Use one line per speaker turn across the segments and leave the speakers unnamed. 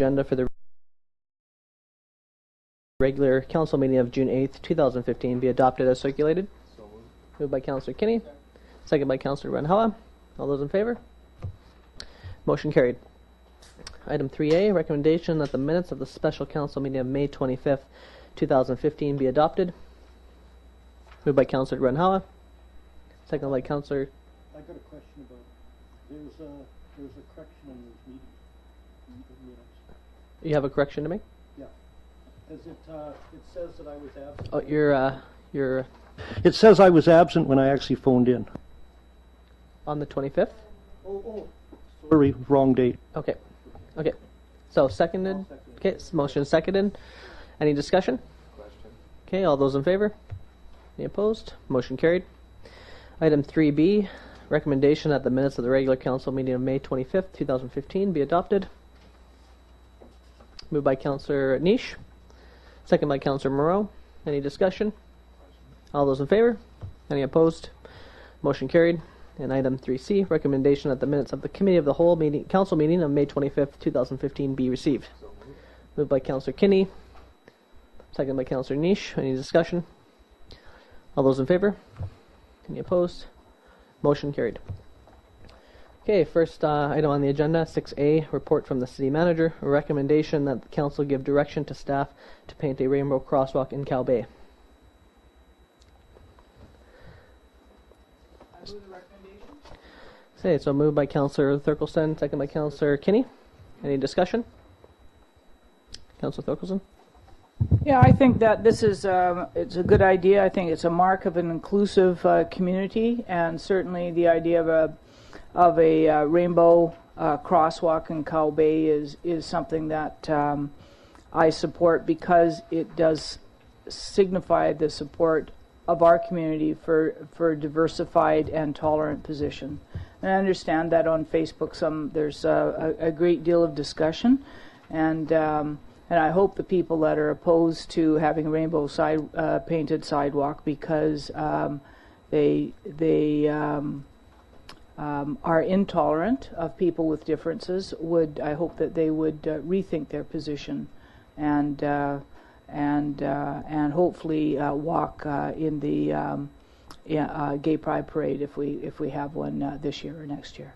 agenda for the regular council meeting of June 8th, 2015 be adopted as circulated. Moved by Councillor Kinney, second by Councillor Renhala. All those in favor? Motion carried. Item 3A, recommendation that the minutes of the special council meeting of May 25th, 2015 be adopted. Moved by Councillor Renhala, second by Councillor.
I got a question about there's a correction on those minutes.
You have a correction to make?
Yeah. It says that I was absent.
Oh, you're
It says I was absent when I actually phoned in.
on the 25th?
Oh. Sorry, wrong date.
Okay. So seconded. Okay, motion seconded. Any discussion? Okay, all those in favor? Any opposed? Motion carried. Item 3B, recommendation that the minutes of the regular council meeting of May 25th, 2015 be adopted. Moved by Councillor Niche, second by Councillor Moreau. Any discussion? All those in favor? Any opposed? Motion carried. And item 3C, recommendation that the minutes of the committee of the whole council meeting of May 25th, 2015 be received. Moved by Councillor Kinney, second by Councillor Niche. Any discussion? All those in favor? Any opposed? Motion carried. Okay, first item on the agenda, 6A, report from the city manager, a recommendation that the council give direction to staff to paint a rainbow crosswalk in Cow Bay.
I move the recommendation.
Okay, so moved by Councillor Thurkelson, second by Councillor Kinney. Any discussion? Councillor Thurkelson?
Yeah, I think that this is it's a good idea. I think it's a mark of an inclusive community, and certainly the idea of a rainbow crosswalk in Cow Bay is something that I support, because it does signify the support of our community for a diversified and tolerant position. And I understand that on Facebook there's a great deal of discussion, and I hope the people that are opposed to having a rainbow painted sidewalk, because they are intolerant of people with differences, I hope that they would rethink their position and hopefully walk in the Gay Pride Parade if we have one this year or next year.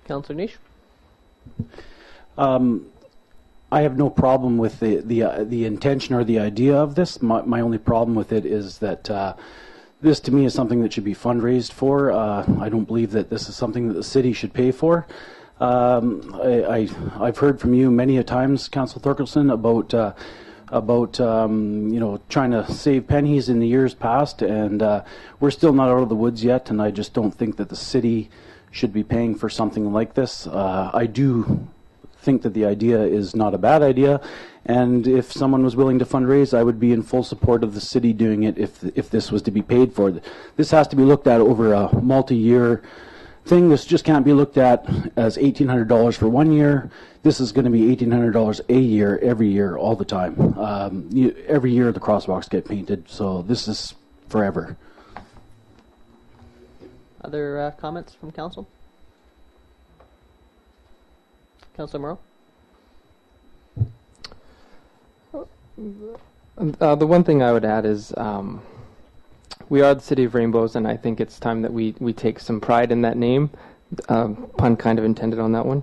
Councillor Niche?
I have no problem with the intention or the idea of this. My only problem with it is that this, to me, is something that should be fundraised for. I don't believe that this is something that the city should pay for. I've heard from you many a times, Councillor Thurkelson, about trying to save pennies in the years past, and we're still not out of the woods yet. And I just don't think that the city should be paying for something like this. I do think that the idea is not a bad idea, and if someone was willing to fundraise, I would be in full support of the city doing it if this was to be paid for. This has to be looked at over a multi-year thing. This just can't be looked at as $1,800 for 1 year. This is going to be $1,800 a year, every year, all the time. Every year the crosswalks get painted, so this is forever.
Other comments from council? Councillor
Moreau? The one thing I would add is we are the City of Rainbows, and I think it's time that we take some pride in that name. Pun kind of intended on that one.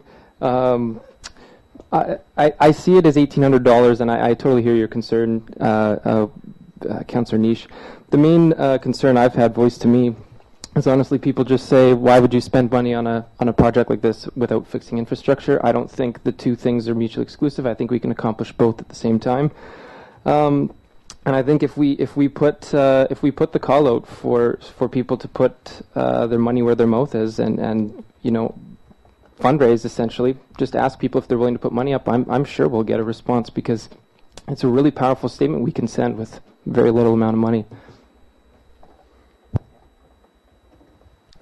I see it as $1,800, and I totally hear your concern, Councillor Niche. The main concern I've had voiced to me is honestly people just say, why would you spend money on a project like this without fixing infrastructure? I don't think the two things are mutually exclusive. I think we can accomplish both at the same time. And I think if we put the call out for people to put their money where their mouth is and fundraise, essentially, just ask people if they're willing to put money up, I'm sure we'll get a response, because it's a really powerful statement we can send with very little amount of money.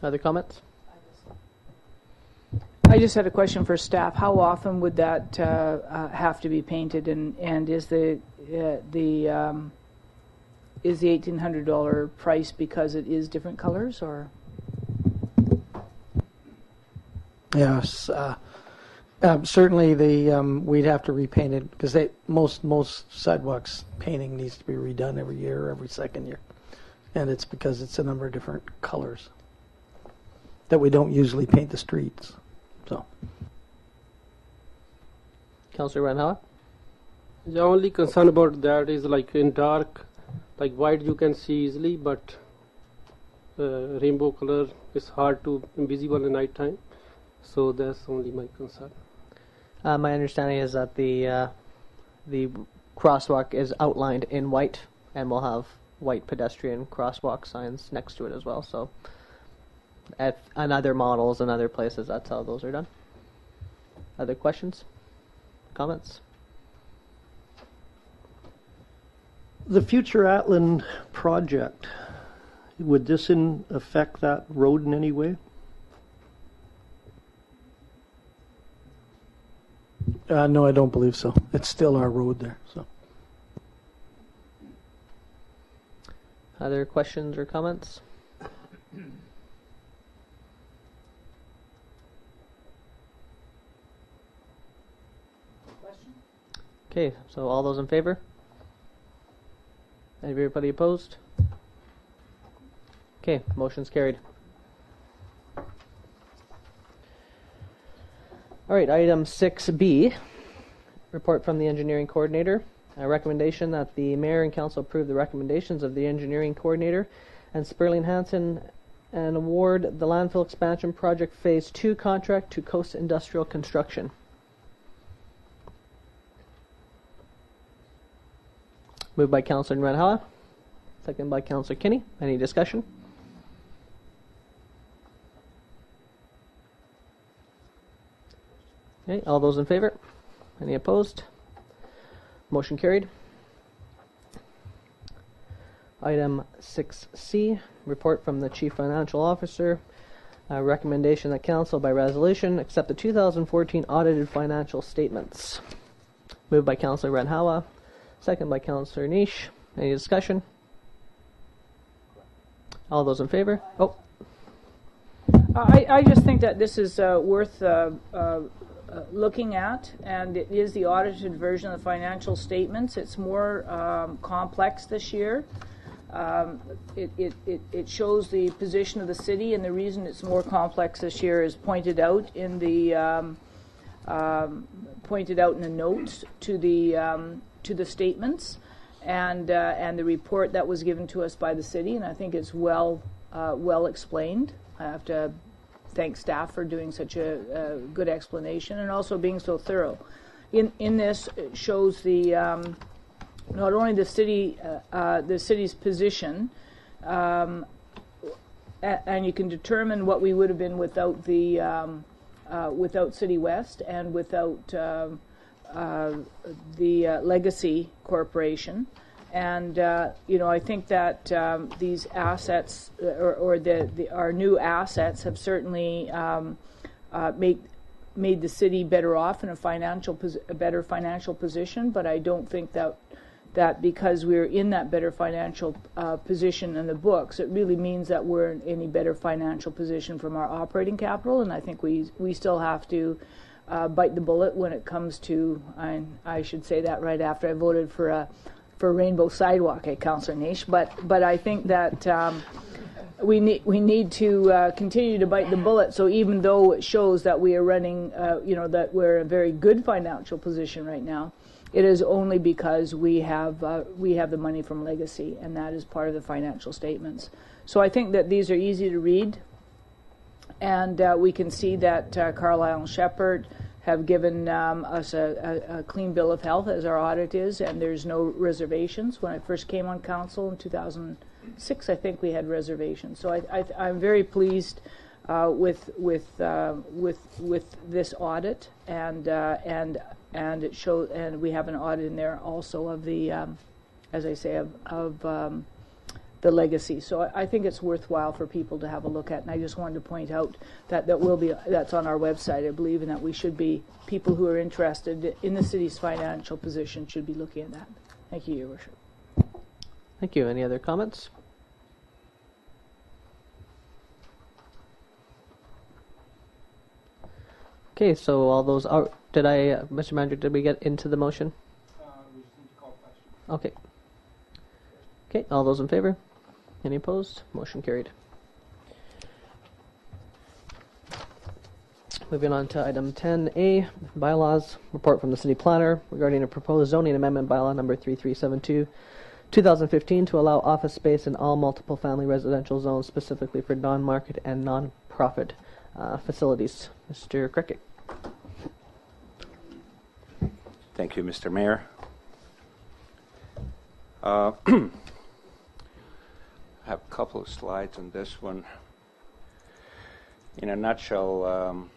Other comments?
I just had a question for staff. How often would that have to be painted, and is the $1,800 price because it is different colors, or?
Yes.
Certainly, we'd have to repaint it because most sidewalks painting needs to be redone every year or every second year, and it's because it's a number of different colors that we don't usually paint the streets. So,
Councillor Renha?
The only concern about that is like in dark, like white you can see easily, but rainbow color is hard to invisible in night time. So that's only my concern.
My understanding is that the crosswalk is outlined in white, and we'll have white pedestrian crosswalk signs next to it as well. So, on other models and other places, that's how those are done. Other questions, comments?
The future Atland project, would this affect that road in any way?
No, I don't believe so. It's still our road there. So,
Other questions or comments? Okay, so all those in favor? Everybody opposed? Okay, motion's carried. All right, item 6B, report from the engineering coordinator. A recommendation that the mayor and council approve the recommendations of the engineering coordinator and Sperling Hansen and award the landfill expansion project phase 2 contract to Coast Industrial Construction. Moved by Councillor Renha, second by Councillor Kinney. Any discussion? Okay, all those in favor? Any opposed? Motion carried. Item 6C, report from the Chief Financial Officer. A recommendation that council by resolution accept the 2014 audited financial statements. Moved by Councillor Renhawa, second by Councillor Niche. Any discussion? All those in favor? Oh,
I just think that this is worth looking at, and it is the audited version of the financial statements. It's more complex this year. It shows the position of the city, and the reason it's more complex this year is pointed out in the notes to the statements and the report that was given to us by the city, and I think it's well explained. I have to thank staff for doing such a good explanation and also being so thorough. In this, it shows the not only the city's position, and you can determine what we would have been without the without City West and without the Legacy Corporation. And I think that these assets, or our new assets, have certainly made the city better off in a better financial position. But I don't think that because we're in that better financial position in the books, it really means that we're in any better financial position from our operating capital. And I think we still have to bite the bullet when it comes to. I should say that right after I voted for Rainbow Sidewalk at Councillor Niche, but I think that we need to continue to bite the bullet. So even though it shows that we are running, that we're in a very good financial position right now, it is only because we have the money from Legacy, and that is part of the financial statements. So I think that these are easy to read, and we can see that Carlisle and Shepherd have given us a clean bill of health, as our audit is, and there's no reservations. When I first came on council in 2006, I think we had reservations. So I'm very pleased with this audit, and it shows, and we have an audit in there also of the, as I say, of the Legacy. So I think it's worthwhile for people to have a look at, and I just wanted to point out that's on our website, I believe, and that we should be, people who are interested in the city's financial position should be looking at that. Thank you, Your Worship.
thank you. Any other comments? Okay, so all those are. Did I, Mr. Manager? Did we get into the motion?
We just need to call question.
Okay. Okay, all those in favor? Any opposed? Motion carried. Moving on to item 10A, bylaws, report from the city planner regarding a proposed zoning amendment bylaw number 3372, 2015 to allow office space in all multiple family residential zones specifically for non-market and non-profit facilities. Mr. Cricket.
Thank you, Mr. Mayor. I have a couple of slides on this one. In a nutshell,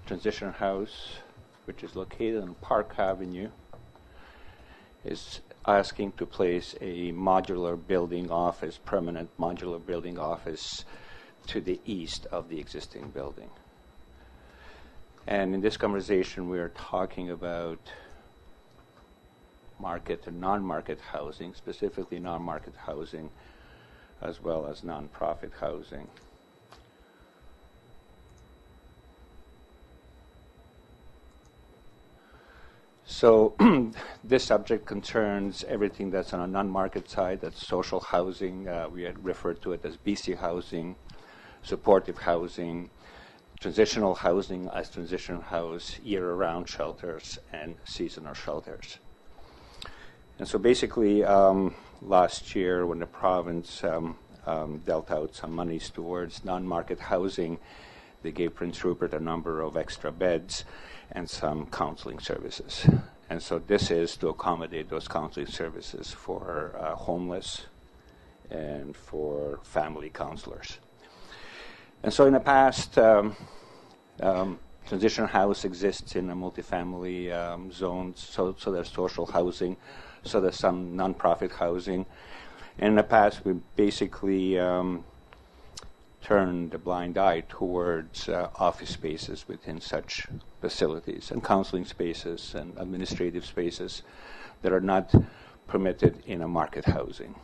Transition House, which is located on Park Avenue, is asking to place a modular building office, permanent modular building office, to the east of the existing building. And in this conversation, we are talking about market and non-market housing, specifically non-market housing, as well as non-profit housing. So this subject concerns everything that's on a non-market side, that's social housing. We had referred to it as BC housing, supportive housing, transitional housing as transition house, year-round shelters, and seasonal shelters. And so basically, last year when the province dealt out some monies towards non-market housing, they gave Prince Rupert a number of extra beds and some counseling services. And so this is to accommodate those counseling services for homeless and for family counselors. And so in the past, transition house exists in a multifamily zones, so there's social housing, so there's some nonprofit housing. And in the past, we basically turned a blind eye towards office spaces within such facilities and counseling spaces and administrative spaces that are not permitted in a market housing.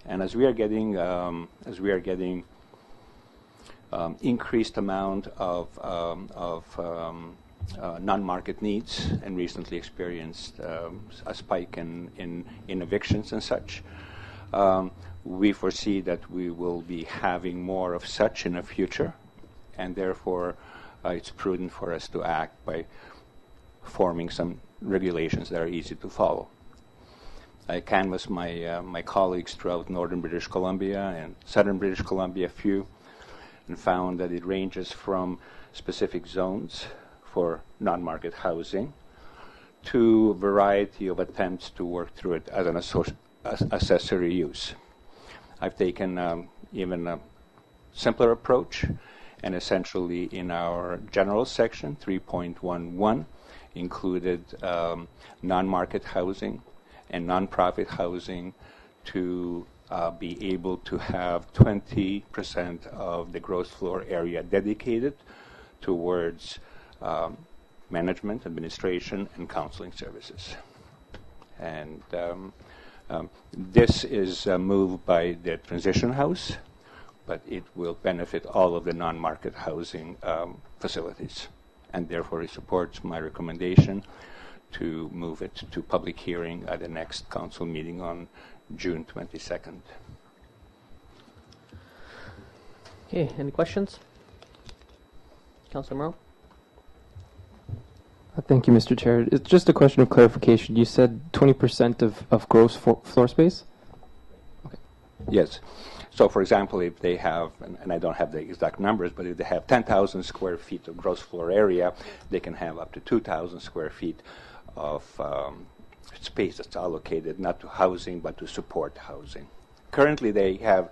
And as we are getting increased amount of non-market needs and recently experienced a spike in evictions and such, we foresee that we will be having more of such in the future, and therefore it's prudent for us to act by forming some regulations that are easy to follow. I canvassed my colleagues throughout northern British Columbia and southern British Columbia, few, and found that it ranges from specific zones for non-market housing to a variety of attempts to work through it as an accessory use. I've taken even a simpler approach, and essentially in our general section, 3.11, included non-market housing and non-profit housing to be able to have 20% of the gross floor area dedicated towards management, administration, and counseling services. And this is moved by the Transition House, but it will benefit all of the non-market housing facilities. And therefore, it supports my recommendation to move it to public hearing at the next council meeting on June 22nd.
Okay, any questions? Councilor Morrow?
Thank you, Mr. Chair. It's just a question of clarification. You said 20% of gross floor space?
Okay. Yes. So, for example, if they have, and I don't have the exact numbers, but if they have 10,000 square feet of gross floor area, they can have up to 2,000 square feet of space that's allocated not to housing, but to support housing. Currently, they have,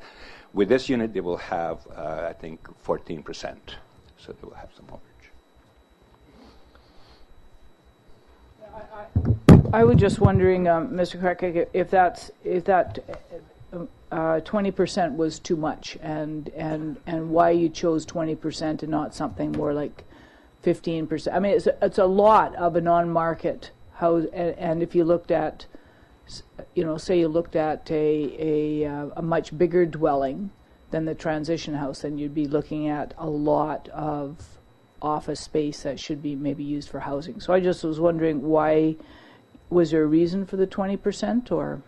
with this unit, they will have, I think, 14%. So they will have some overage.
I was just wondering, Mr. Krekek, if that 20% was too much, and why you chose 20% and not something more like 15%. I mean, it's a lot of a non-market house, and if you looked at, say you looked at a much bigger dwelling than the transition house, then you'd be looking at a lot of office space that should be maybe used for housing. So I just was wondering, why was there a reason for the 20%, or?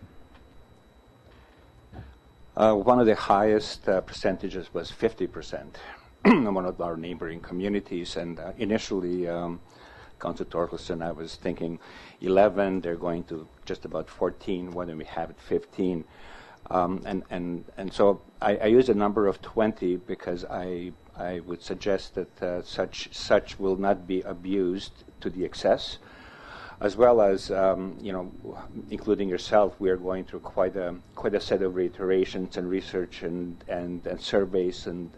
One of the highest percentages was 50% in one of our neighboring communities. And initially, Councillor Torkelson, I was thinking 11, they're going to just about 14, why don't we have it 15? And so I use a number of 20 because I would suggest that such will not be abused to the excess. As well as, including yourself, we are going through quite a set of reiterations and research and surveys and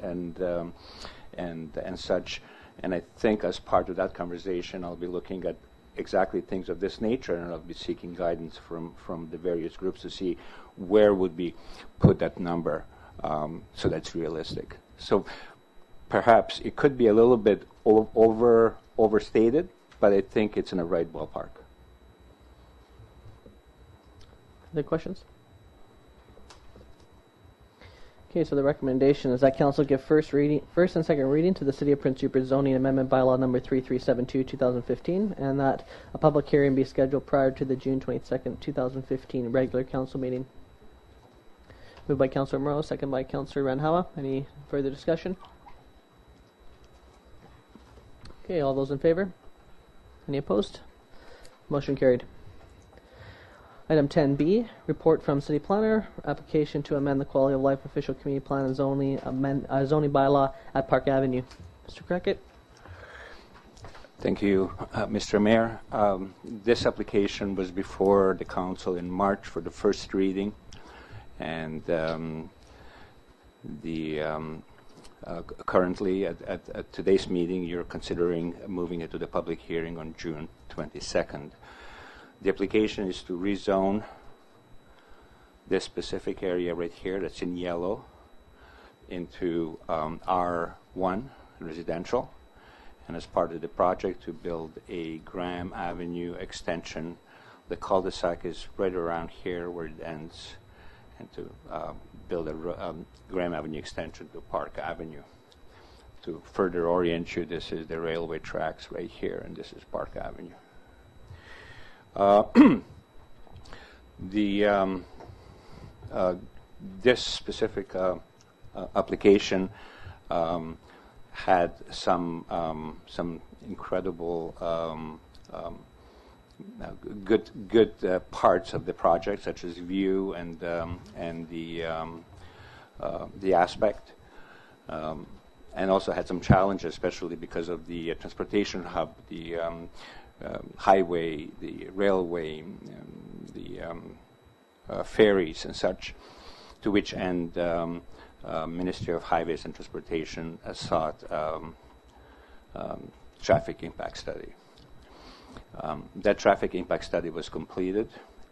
such. And I think as part of that conversation, I'll be looking at exactly things of this nature, and I'll be seeking guidance from the various groups to see where would we put that number so that's realistic. So perhaps it could be a little bit overstated, but I think it's in the right ballpark.
Other questions? Okay, so the recommendation is that council give first and second reading to the City of Prince Rupert zoning amendment bylaw number 3372/2015, and that a public hearing be scheduled prior to the June 22nd, 2015 regular council meeting. Moved by Councillor Moreau, second by Councillor Ranhawa. Any further discussion? Okay, all those in favor? Any opposed? Motion carried. Item 10B, report from City Planner, application to amend the Quality of Life Official Community Plan and zoning bylaw at Park Avenue. Mr. Crackett.
Thank you, Mr. Mayor. This application was before the Council in March for the first reading, and currently at today's meeting you're considering moving it to the public hearing on June 22nd. The application is to rezone this specific area right here that's in yellow into R1 residential, and as part of the project to build a Graham Avenue extension. The cul-de-sac is right around here where it ends, and to build a Graham Avenue extension to Park Avenue. To further orient you, this is the railway tracks right here, and this is Park Avenue. This specific application had some incredible good parts of the project, such as view and the aspect, and also had some challenges, especially because of the transportation hub, the highway, the railway, the ferries and such, to which end Ministry of Highways and Transportation sought traffic impact study. That traffic impact study was completed,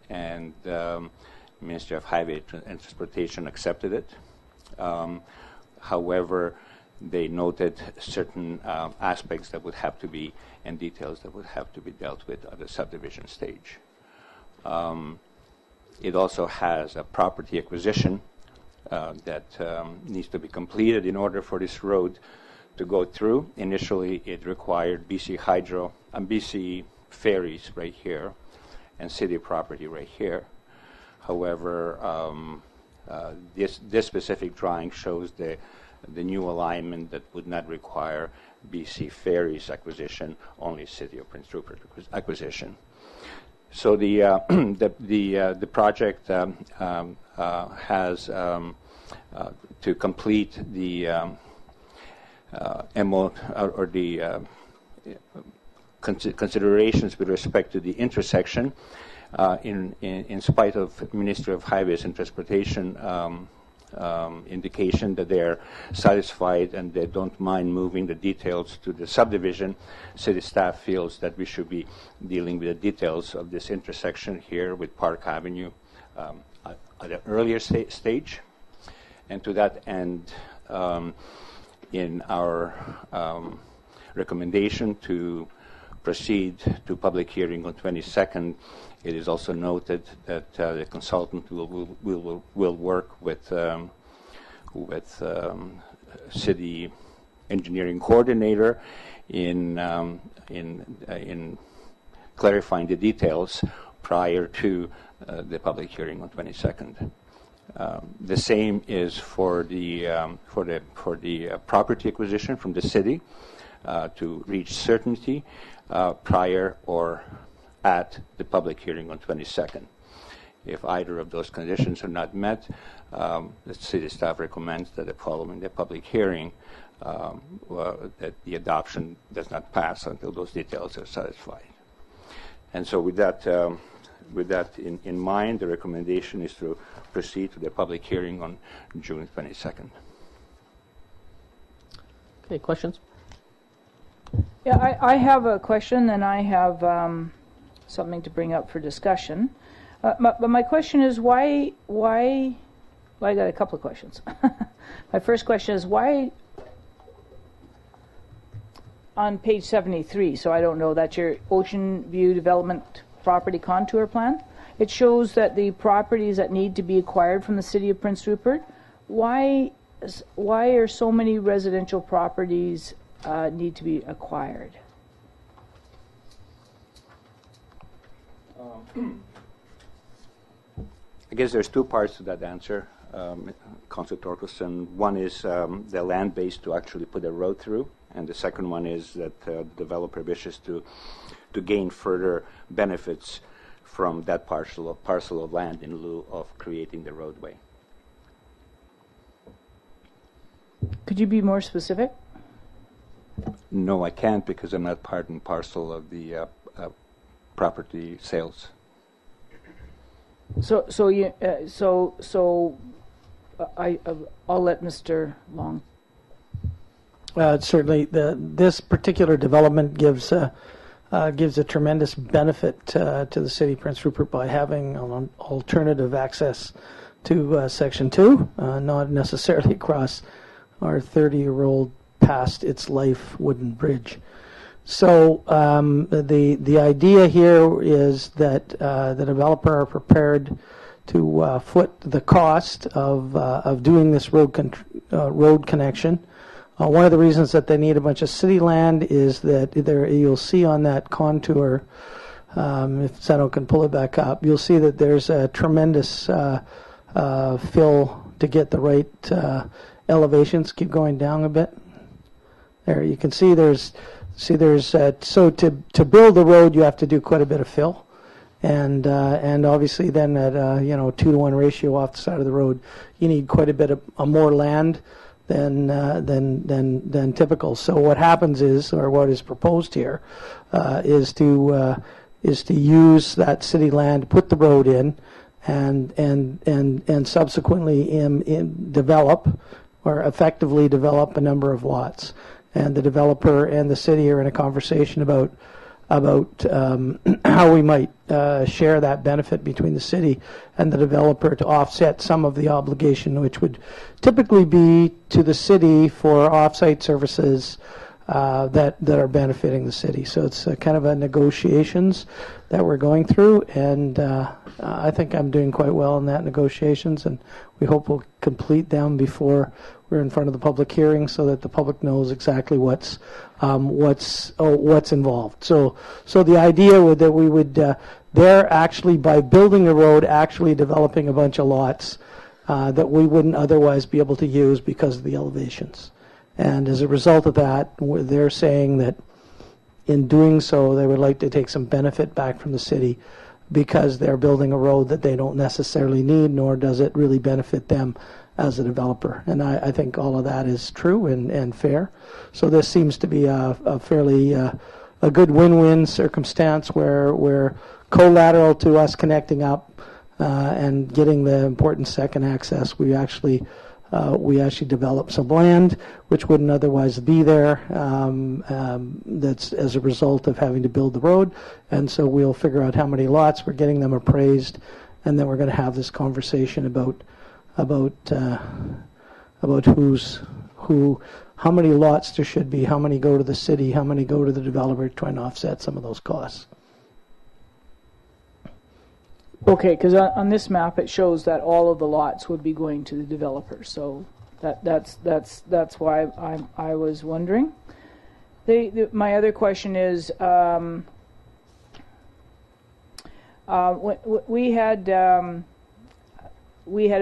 and Ministry of Highway and Transportation accepted it. However, they noted certain aspects that would have to be, and details that would have to be dealt with at the subdivision stage. It also has a property acquisition that needs to be completed in order for this road to go through. Initially, it required BC Hydro and BC Ferries right here, and city property right here. However, this specific drawing shows the new alignment that would not require BC Ferries acquisition, only City of Prince Rupert acquisition. So the project has to complete the considerations with respect to the intersection. In spite of Ministry of Highways and Transportation indication that they're satisfied and they don't mind moving the details to the subdivision, city staff feels that we should be dealing with the details of this intersection here with Park Avenue at an earlier stage. And to that end, in our recommendation to proceed to public hearing on 22nd, it is also noted that the consultant will work with city engineering coordinator in clarifying the details prior to the public hearing on 22nd. The same is for the property acquisition from the city to reach certainty prior or at the public hearing on 22nd. If either of those conditions are not met, the city staff recommends that following the public hearing, that the adoption does not pass until those details are satisfied. And so with that in mind, the recommendation is to proceed to the public hearing on June 22nd.
Okay, questions?
Yeah, I have a question, and I have something to bring up for discussion. But my question is why? Well, I got a couple of questions. My first question is why on page 73, so I don't know, that's your Ocean View Development Property Contour Plan. It shows that the properties that need to be acquired from the City of Prince Rupert, why are so many residential properties need to be acquired?
I guess there's two parts to that answer, Councilor Torkelson. One is the land base to actually put a road through, and the second one is that the developer wishes to gain further benefits from that parcel of land in lieu of creating the roadway.
Could you be more specific?
No, I can't because I'm not part and parcel of the property sales.
I'll let Mr. Long.
Certainly, this particular development gives a tremendous benefit to the city of Prince Rupert by having an alternative access to Section 2, not necessarily across our 30-year-old past its life wooden bridge. So the idea here is that the developer are prepared to foot the cost of doing this road connection. One of the reasons that they need a bunch of city land is that you'll see on that contour, if Seno can pull it back up, you'll see that there's a tremendous fill to get the right elevations. Keep going down a bit. There you can see so to build the road you have to do quite a bit of fill, and obviously then at 2-to-1 ratio off the side of the road you need quite a bit of more land than typical. So what happens is, or what is proposed here, is to use that city land, put the road in, and subsequently develop or effectively develop a number of lots. And the developer and the city are in a conversation about how we might share that benefit between the city and the developer to offset some of the obligation, which would typically be to the city for off-site services that are benefiting the city. So it's kind of a negotiations that we're going through, and I think I'm doing quite well in that negotiations, and we hope we'll complete them before we're in front of the public hearing, so that the public knows exactly what's involved. So the idea that we would they're actually, by building a road, actually developing a bunch of lots that we wouldn't otherwise be able to use because of the elevations. And as a result of that, they're saying that in doing so, they would like to take some benefit back from the city because they're building a road that they don't necessarily need, nor does it really benefit them as a developer. And I think all of that is true and fair. So this seems to be a fairly a good win-win circumstance where collateral to us connecting up and getting the important second access, we actually develop some land which wouldn't otherwise be there. That's as a result of having to build the road, and so we'll figure out how many lots, we're getting them appraised, and then we're going to have this conversation about how many lots there should be, how many go to the city, how many go to the developer, to try and offset some of those costs.
Okay, because on this map it shows that all of the lots would be going to the developer, so that's why I was wondering. My other question is, we had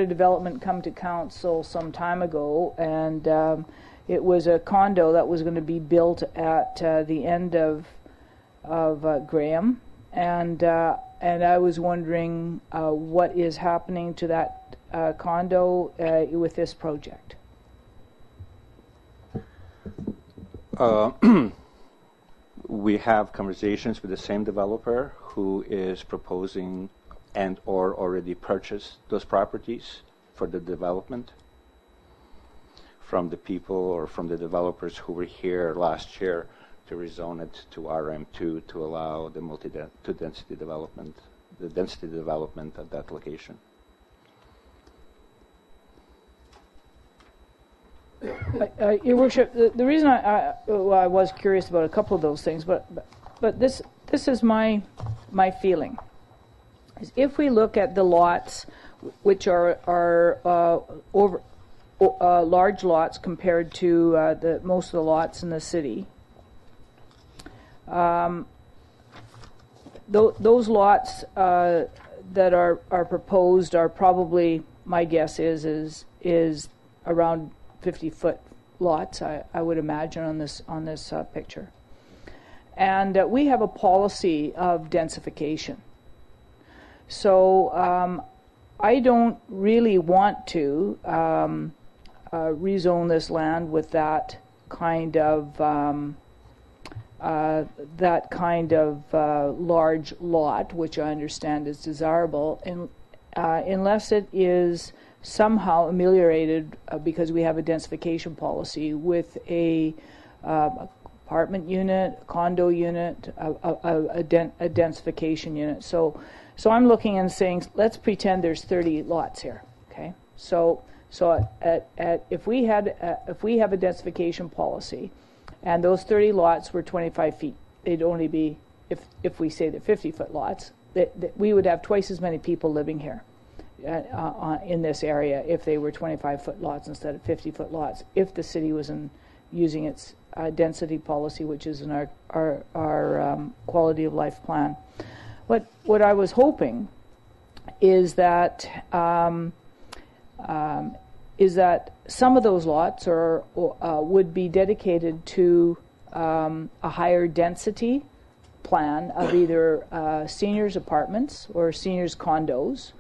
a development come to council some time ago, and it was a condo that was going to be built at the end of Graham, and I was wondering what is happening to that condo with this project.
We have conversations with the same developer who is proposing and or already purchased those properties for the development from the people or from the developers who were here last year to rezone it to RM2 to allow the density development at that location.
Your Worship, the reason I was curious about a couple of those things, but this is my feeling. Is if we look at the lots, which are large lots compared to most of the lots in the city, those lots that are proposed are probably, my guess is around 50-foot lots, I would imagine, on this picture. And we have a policy of densification. So I don't really want to rezone this land with that kind of large lot, which I understand is desirable, unless it is somehow ameliorated because we have a densification policy with a apartment unit, a condo unit, a densification unit. So I'm looking and saying, let's pretend there's 30 lots here. Okay, so if we have a densification policy, and those 30 lots were 25 feet, they'd only be, if we say they're 50-foot lots, that we would have twice as many people living here in this area if they were 25-foot lots instead of 50-foot lots, if the city was using its density policy, which is in our quality of life plan. What I was hoping is that some of those lots would be dedicated to a higher density plan of either seniors apartments or seniors condos.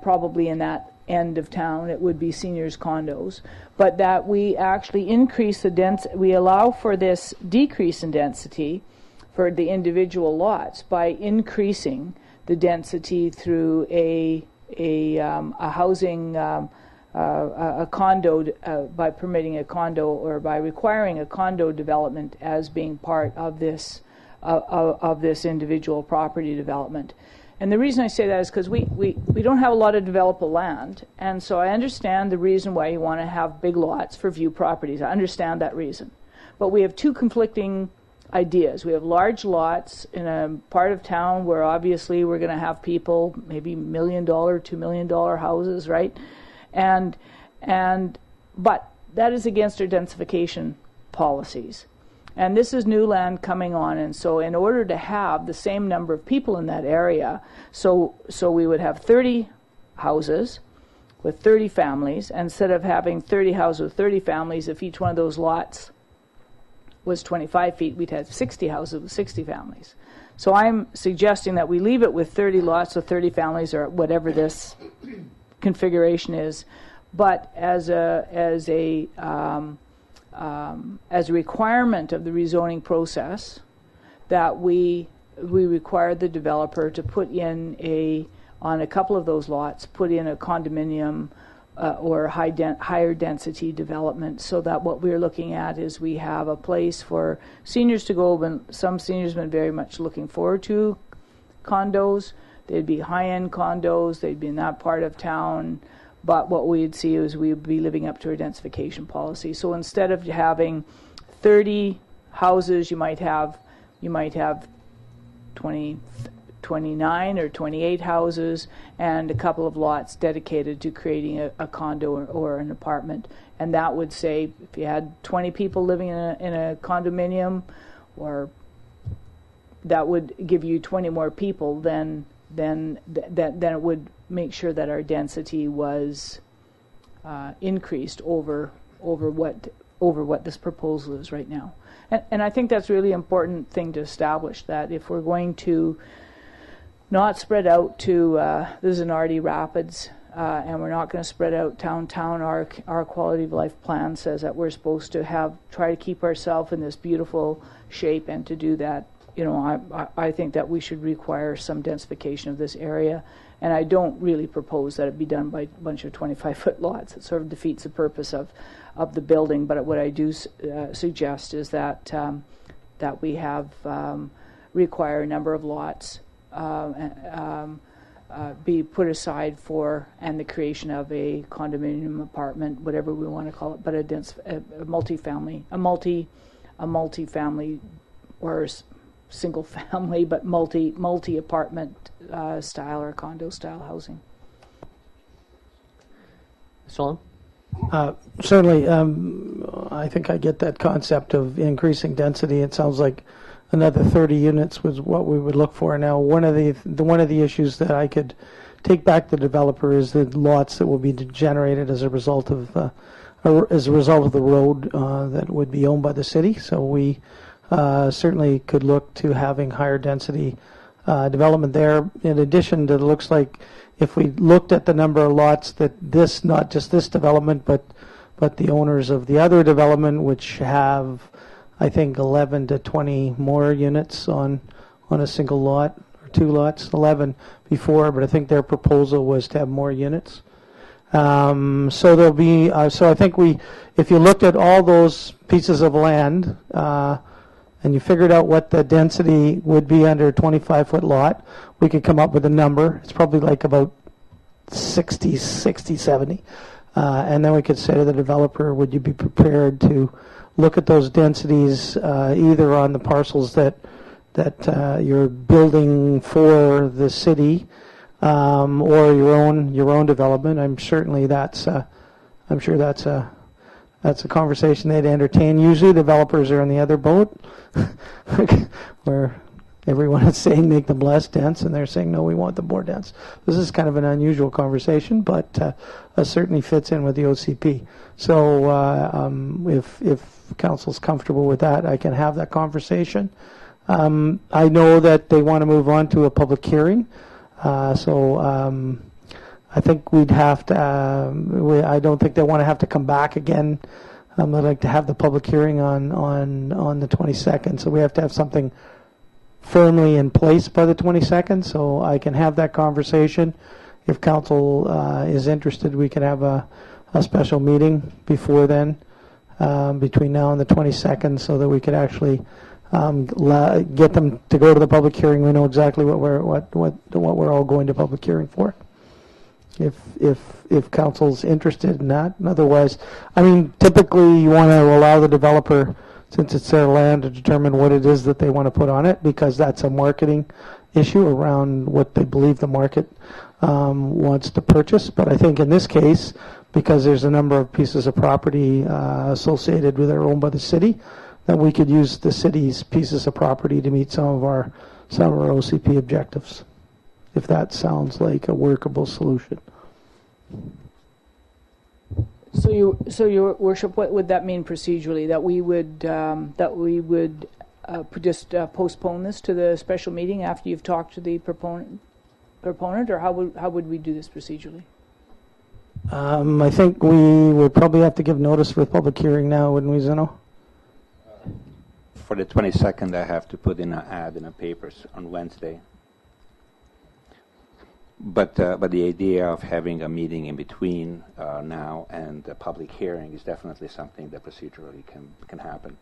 Probably in that end of town it would be seniors condos, but that we actually increase the density, we allow for this decrease in density for the individual lots by increasing the density through a housing a condo, by permitting a condo or by requiring a condo development as being part of this individual property development. And the reason I say that is because we don't have a lot of developable land, and so I understand the reason why you want to have big lots for view properties. I understand that reason. But we have two conflicting ideas. We have large lots in a part of town where obviously we're going to have people, maybe $1 million, $2 million houses, right? But that is against our densification policies. And this is new land coming on, and so in order to have the same number of people in that area, so we would have 30 houses with 30 families, instead of having 30 houses with 30 families, if each one of those lots was 25 feet, we'd have 60 houses with 60 families. So I'm suggesting that we leave it with 30 lots with 30 families, or whatever this configuration is, but as a requirement of the rezoning process, that we require the developer to put in on a couple of those lots, put in a condominium or higher density development, so that what we're looking at is we have a place for seniors to go. And some seniors have been very much looking forward to condos. They'd be high-end condos. They'd be in that part of town. But what we'd see is we'd be living up to our densification policy. So instead of having 30 houses, you might have 20, 29 or 28 houses, and a couple of lots dedicated to creating a condo or an apartment. And that would say, if you had 20 people living in a condominium, or that would give you 20 more people, then it would make sure that our density was increased over what this proposal is right now. And I think that's a really important thing to establish, that if we're going to not spread out to the Zanardi Rapids, and we're not going to spread out downtown, our quality of life plan says that we're supposed to try to keep ourselves in this beautiful shape, and to do that, I think that we should require some densification of this area. And I don't really propose that it be done by a bunch of 25-foot lots. It sort of defeats the purpose of the building. But what I do suggest is that that we have require a number of lots be put aside for, and the creation of a condominium, apartment, whatever we want to call it, but a multifamily, or single family, but multi apartment style or condo style housing.
Solon?
Certainly, I think I get that concept of increasing density. It sounds like another 30 units was what we would look for. Now, one of the issues that I could take back to the developer is the lots that will be generated as a result of the road that would be owned by the city. So we certainly could look to having higher density development there. In addition to, it looks like if we looked at the number of lots that not just this development, but the owners of the other development, which have, I think, 11 to 20 more units on a single lot, or two lots, 11 before, but I think their proposal was to have more units. So there'll be, so I think if you looked at all those pieces of land, and you figured out what the density would be under a 25-foot lot, we could come up with a number. It's probably like about 60, 70. And then we could say to the developer, would you be prepared to look at those densities either on the parcels that you're building for the city, or your own development? I'm sure that's a conversation they'd entertain. Usually developers are in the other boat where everyone is saying make them less dense, and they're saying, no, we want them more dense. This is kind of an unusual conversation, but certainly fits in with the OCP. So if council's comfortable with that, I can have that conversation. I know that they want to move on to a public hearing, so I think we'd have to, I don't think they want to have to come back again. I'd like to have the public hearing on the 22nd, so we have to have something firmly in place by the 22nd, so I can have that conversation. If council is interested, we can have a special meeting before then, between now and the 22nd, so that we could actually get them to go to the public hearing. We know exactly what we're all going to public hearing for. If council's interested in that. And otherwise, I mean, typically you want to allow the developer, since it's their land, to determine what it is that they want to put on it, because that's a marketing issue around what they believe the market wants to purchase. But I think in this case, because there's a number of pieces of property associated with it owned by the city, that we could use the city's pieces of property to meet some of our OCP objectives, if that sounds like a workable solution.
So, Your Worship, what would that mean procedurally? That we would just postpone this to the special meeting after you've talked to the proponent, or how would we do this procedurally?
I think we would probably have to give notice for the public hearing now, wouldn't we, Zeno?
For the 22nd, I have to put in an ad in the papers on Wednesday. But the idea of having a meeting in between now and the public hearing is definitely something that procedurally can happen.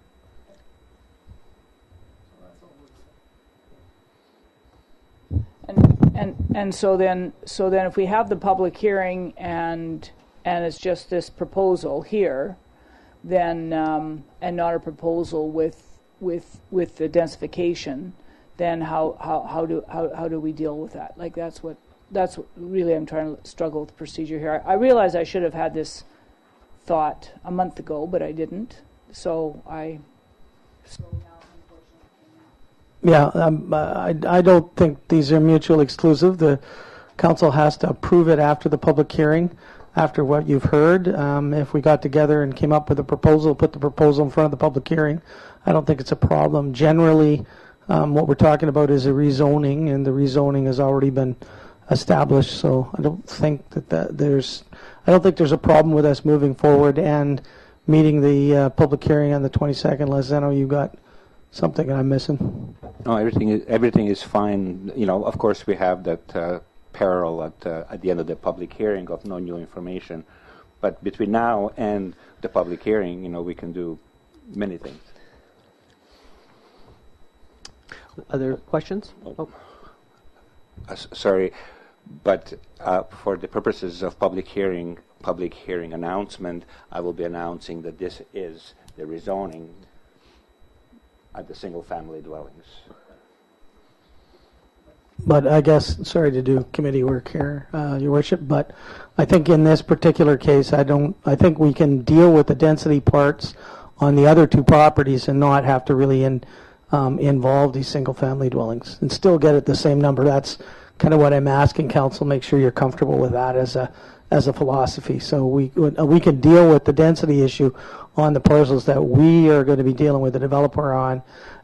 And so then if we have the public hearing and it's just this proposal here, then and not a proposal with the densification, then how do we deal with that? Like that's what really I'm trying to struggle with the procedure here. I realize I should have had this thought a month ago, but I didn't. So now,
Yeah, I don't think these are mutually exclusive. The council has to approve it after the public hearing, after what you've heard. If we got together and came up with a proposal, put the proposal in front of the public hearing, I don't think it's a problem. Generally, what we're talking about is a rezoning, and the rezoning has already been established. So I don't think that there's a problem with us moving forward and meeting the public hearing on the 22nd. Lizeno, you got something that I'm missing?
No, everything is fine. You know, of course, we have that peril at the end of the public hearing of no new information. But between now and the public hearing, you know, we can do many things.
Other questions? Oh.
Sorry, but for the purposes of public hearing announcement, I will be announcing that this is the rezoning at the single-family dwellings.
But I guess, sorry to do committee work here, Your Worship, but I think in this particular case, I think we can deal with the density parts on the other two properties and not have to really involve these single-family dwellings and still get at the same number. That's kind of what I'm asking council. Make sure you're comfortable with that as a philosophy. So we can deal with the density issue on the parcels that we are going to be dealing with the developer on,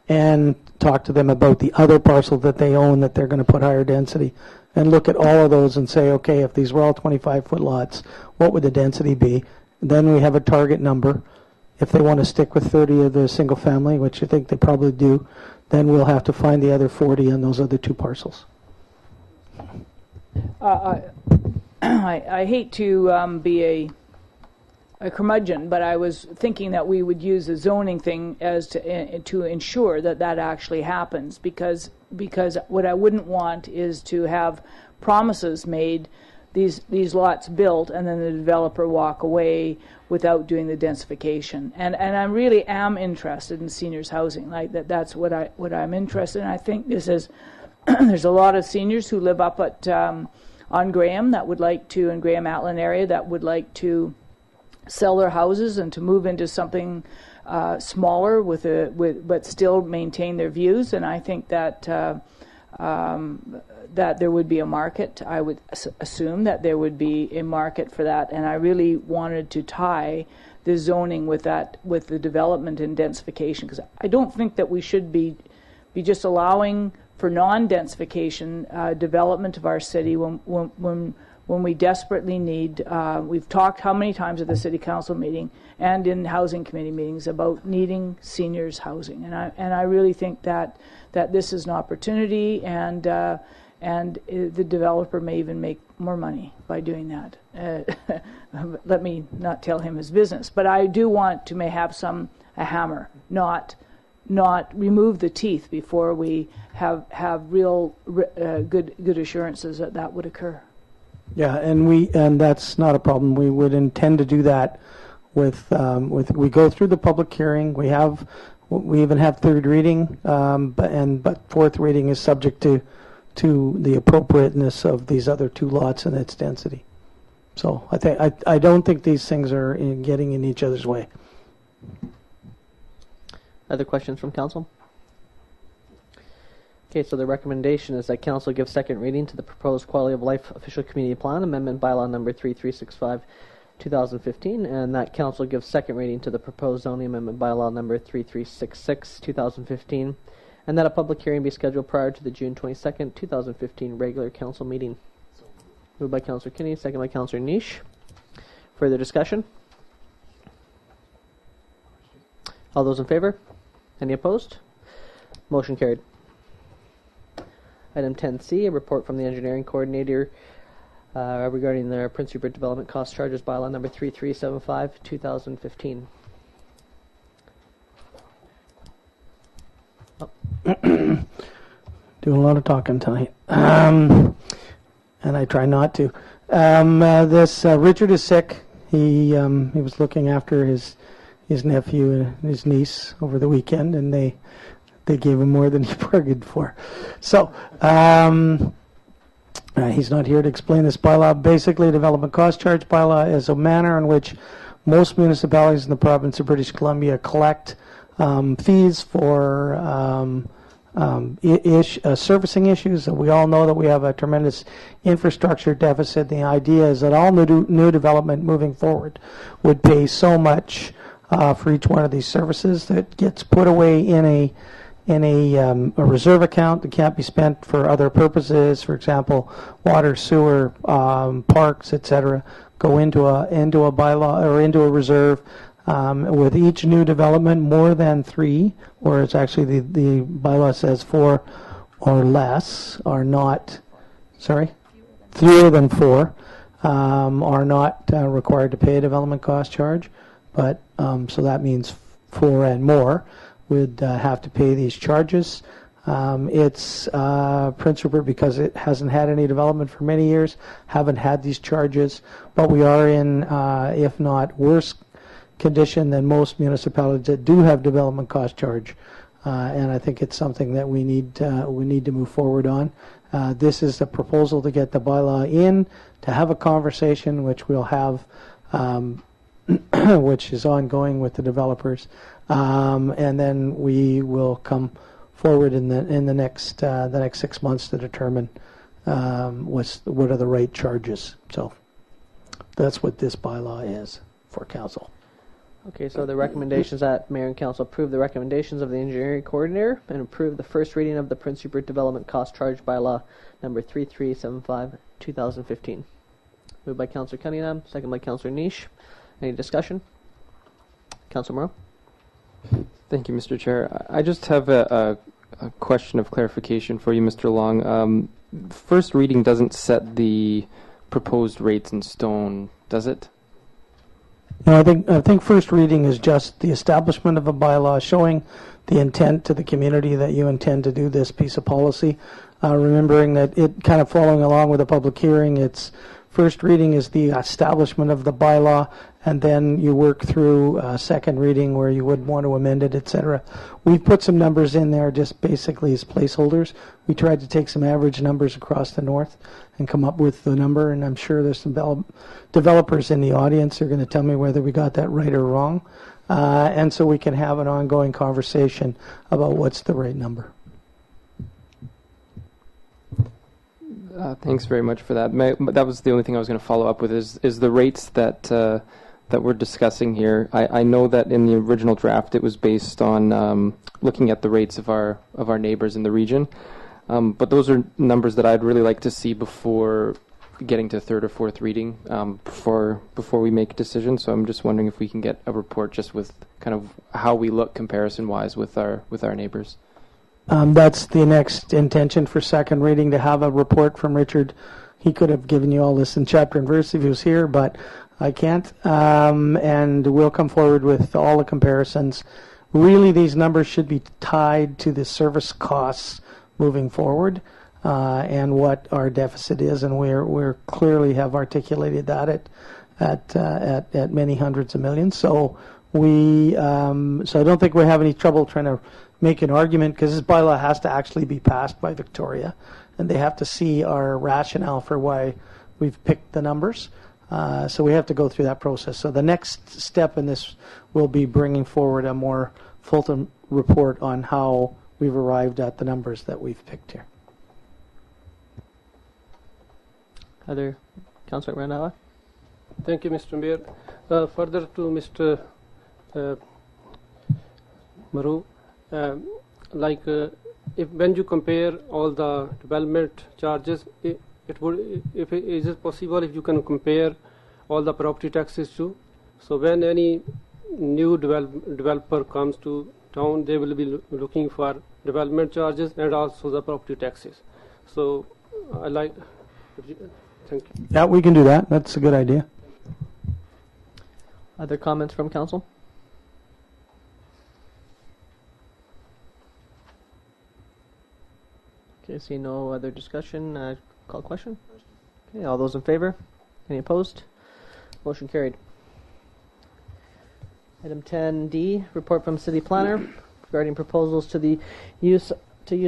and talk to them about the other parcel that they own that they're going to put higher density, and look at all of those and say, okay, if these were all 25-foot lots, what would the density be? Then we have a target number. If they want to stick with 30 of the single family, which I think they probably do, then we'll have to find the other 40 on those other two parcels.
I hate to be a curmudgeon, but I was thinking that we would use the zoning thing as to ensure that actually happens, because what I wouldn't want is to have promises made, these lots built, and then the developer walk away without doing the densification. And I really am interested in seniors housing. Like that's what I'm interested in. I think this is there's a lot of seniors who live up at on Graham that would like to, in Graham-Atlan area, that would like to sell their houses and to move into something smaller but still maintain their views. And I think that that there would be a market. I would assume that there would be a market for that. And I really wanted to tie the zoning with the development and densification, because I don't think that we should be just allowing for non-densification development of our city when we desperately need. We've talked how many times at the City Council meeting and in housing committee meetings about needing seniors housing, and I really think that this is an opportunity, and the developer may even make more money by doing that. Let me not tell him his business, but I do want to may have a hammer, not remove the teeth before we have real good assurances that would occur.
Yeah, and that's not a problem. We would intend to do that with we go through the public hearing. We even have third reading, but fourth reading is subject to the appropriateness of these other two lots and its density. So I don't think these things are getting in each other's way.
Other questions from council? Okay, so the recommendation is that council give second reading to the proposed quality of life official community plan amendment bylaw number 3365 2015, and that council gives second reading to the proposed zoning amendment bylaw number 3366 2015, and that a public hearing be scheduled prior to the June 22nd 2015 regular council meeting. Moved by Councillor Kinney, second by Councillor Niche. Further discussion? All those in favor? Any opposed? Motion carried. Item 10C, a report from the engineering coordinator regarding the Prince Rupert Development Cost Charges bylaw number 3375 2015. Oh.
Doing a lot of talking tonight, and I try not to. This Richard is sick. He was looking after his nephew and his niece over the weekend, and they gave him more than he bargained for. So he's not here to explain this bylaw. Basically, development cost charge bylaw is a manner in which most municipalities in the province of British Columbia collect fees for servicing issues. We all know that we have a tremendous infrastructure deficit. The idea is that all new development moving forward would pay so much for each one of these services that gets put away in a reserve account that can't be spent for other purposes. For example, water, sewer, parks, etc., go into a bylaw or into a reserve. With each new development, more than 3, or it's actually the bylaw says 4 or less are not, fewer than 4 are not required to pay a development cost charge. But so that means 4 and more would have to pay these charges. It's Prince Rupert, because it hasn't had any development for many years, haven't had these charges, but we are in, if not worse condition than most municipalities that do have development cost charge, and I think it's something that we need to move forward on. This is the proposal to get the bylaw in, to have a conversation, which we'll have, which is ongoing with the developers, and then we will come forward in the next 6 months to determine what are the right charges. So that's what this bylaw is for council.
Okay, so the recommendations that Mayor and Council approve the recommendations of the Engineering Coordinator and approve the first reading of the Prince Rupert Development Cost Charge Bylaw number 3375, 2015. Moved by Councillor Cunningham, second by Councillor Niche. Any discussion? Councillor Morrow?
Thank you, Mr. Chair. I just have a question of clarification for you, Mr. Long. First reading doesn't set the proposed rates in stone, does it?
No, I think first reading is just the establishment of a bylaw showing the intent to the community that you intend to do this piece of policy. Remembering that it kind of following along with a public hearing, it's first reading is the establishment of the bylaw, and then you work through second reading where you would want to amend it, etc. We've put some numbers in there just basically as placeholders. We tried to take some average numbers across the north and come up with the number, and I'm sure there's some developers in the audience who are going to tell me whether we got that right or wrong. And so we can have an ongoing conversation about what's the right number.
Thanks very much for that. That was the only thing I was going to follow up with is the rates that we're discussing here. I know that in the original draft it was based on looking at the rates of our neighbors in the region, but those are numbers that I'd really like to see before getting to third or fourth reading, before we make decisions. So I'm just wondering if we can get a report just with kind of how we look comparison-wise with our neighbors.
That's the next intention for second reading, to have a report from Richard. He could have given you all this in chapter and verse if he was here, but I can't. And we'll come forward with all the comparisons. Really, these numbers should be tied to the service costs moving forward, and what our deficit is, and we're clearly have articulated that at many hundreds of millions. So so I don't think we have any trouble trying to make an argument, because this bylaw has to actually be passed by Victoria, and they have to see our rationale for why we've picked the numbers. So we have to go through that process. So the next step in this will be bringing forward a more fulsome report on how we've arrived at the numbers that we've picked here.
Other Councillor Randhawa?
Thank you, Mr. Mayor. Further to Mr. Maru, if when you compare all the development charges, is it possible if you can compare all the property taxes too? So when any new developer comes to town, they will be looking for development charges and also the property taxes. So thank you.
Yeah, we can do that. That's a good idea.
Other comments from council? Okay, see no other discussion. Call question. Okay, all those in favor? Any opposed? Motion carried. Item 10D, report from City Planner. regarding proposals to use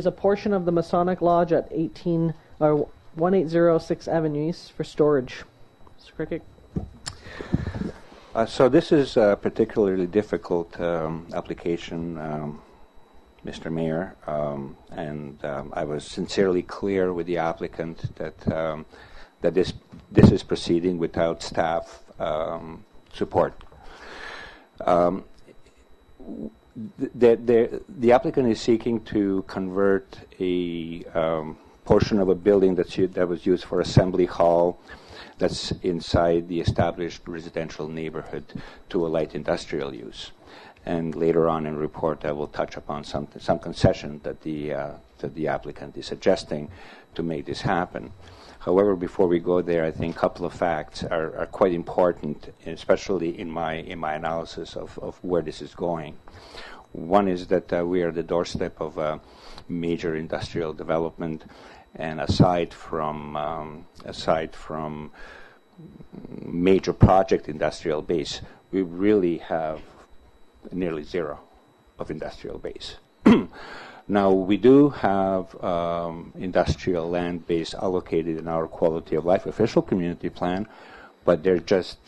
a portion of the Masonic Lodge at 1806 Avenue East for storage. Mr. Cricket.
So this is a particularly difficult application, Mr. Mayor, and I was sincerely clear with the applicant that this is proceeding without staff support. The applicant is seeking to convert a portion of a building that was used for assembly hall that's inside the established residential neighborhood to a light industrial use. And later on in the report, I will touch upon some concession that the applicant is suggesting to make this happen. However, before we go there, I think a couple of facts are quite important, especially in my analysis of where this is going. One is that we are at the doorstep of a major industrial development, and aside from major project industrial base, we really have nearly zero of industrial base. Now, we do have industrial land base allocated in our quality of life official community plan, but there just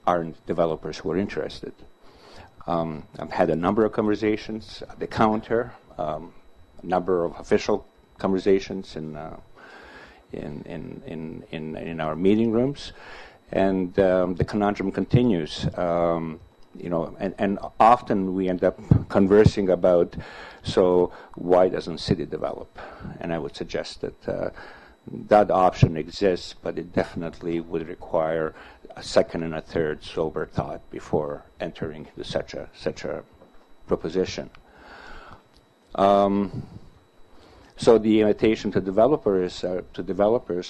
aren't developers who are interested. I've had a number of conversations at the counter, a number of official conversations in our meeting rooms, and the conundrum continues. And often we end up conversing about, so why doesn't city develop? And I would suggest that that option exists, but it definitely would require a second and a third sober thought before entering into such a proposition. So the invitation to developers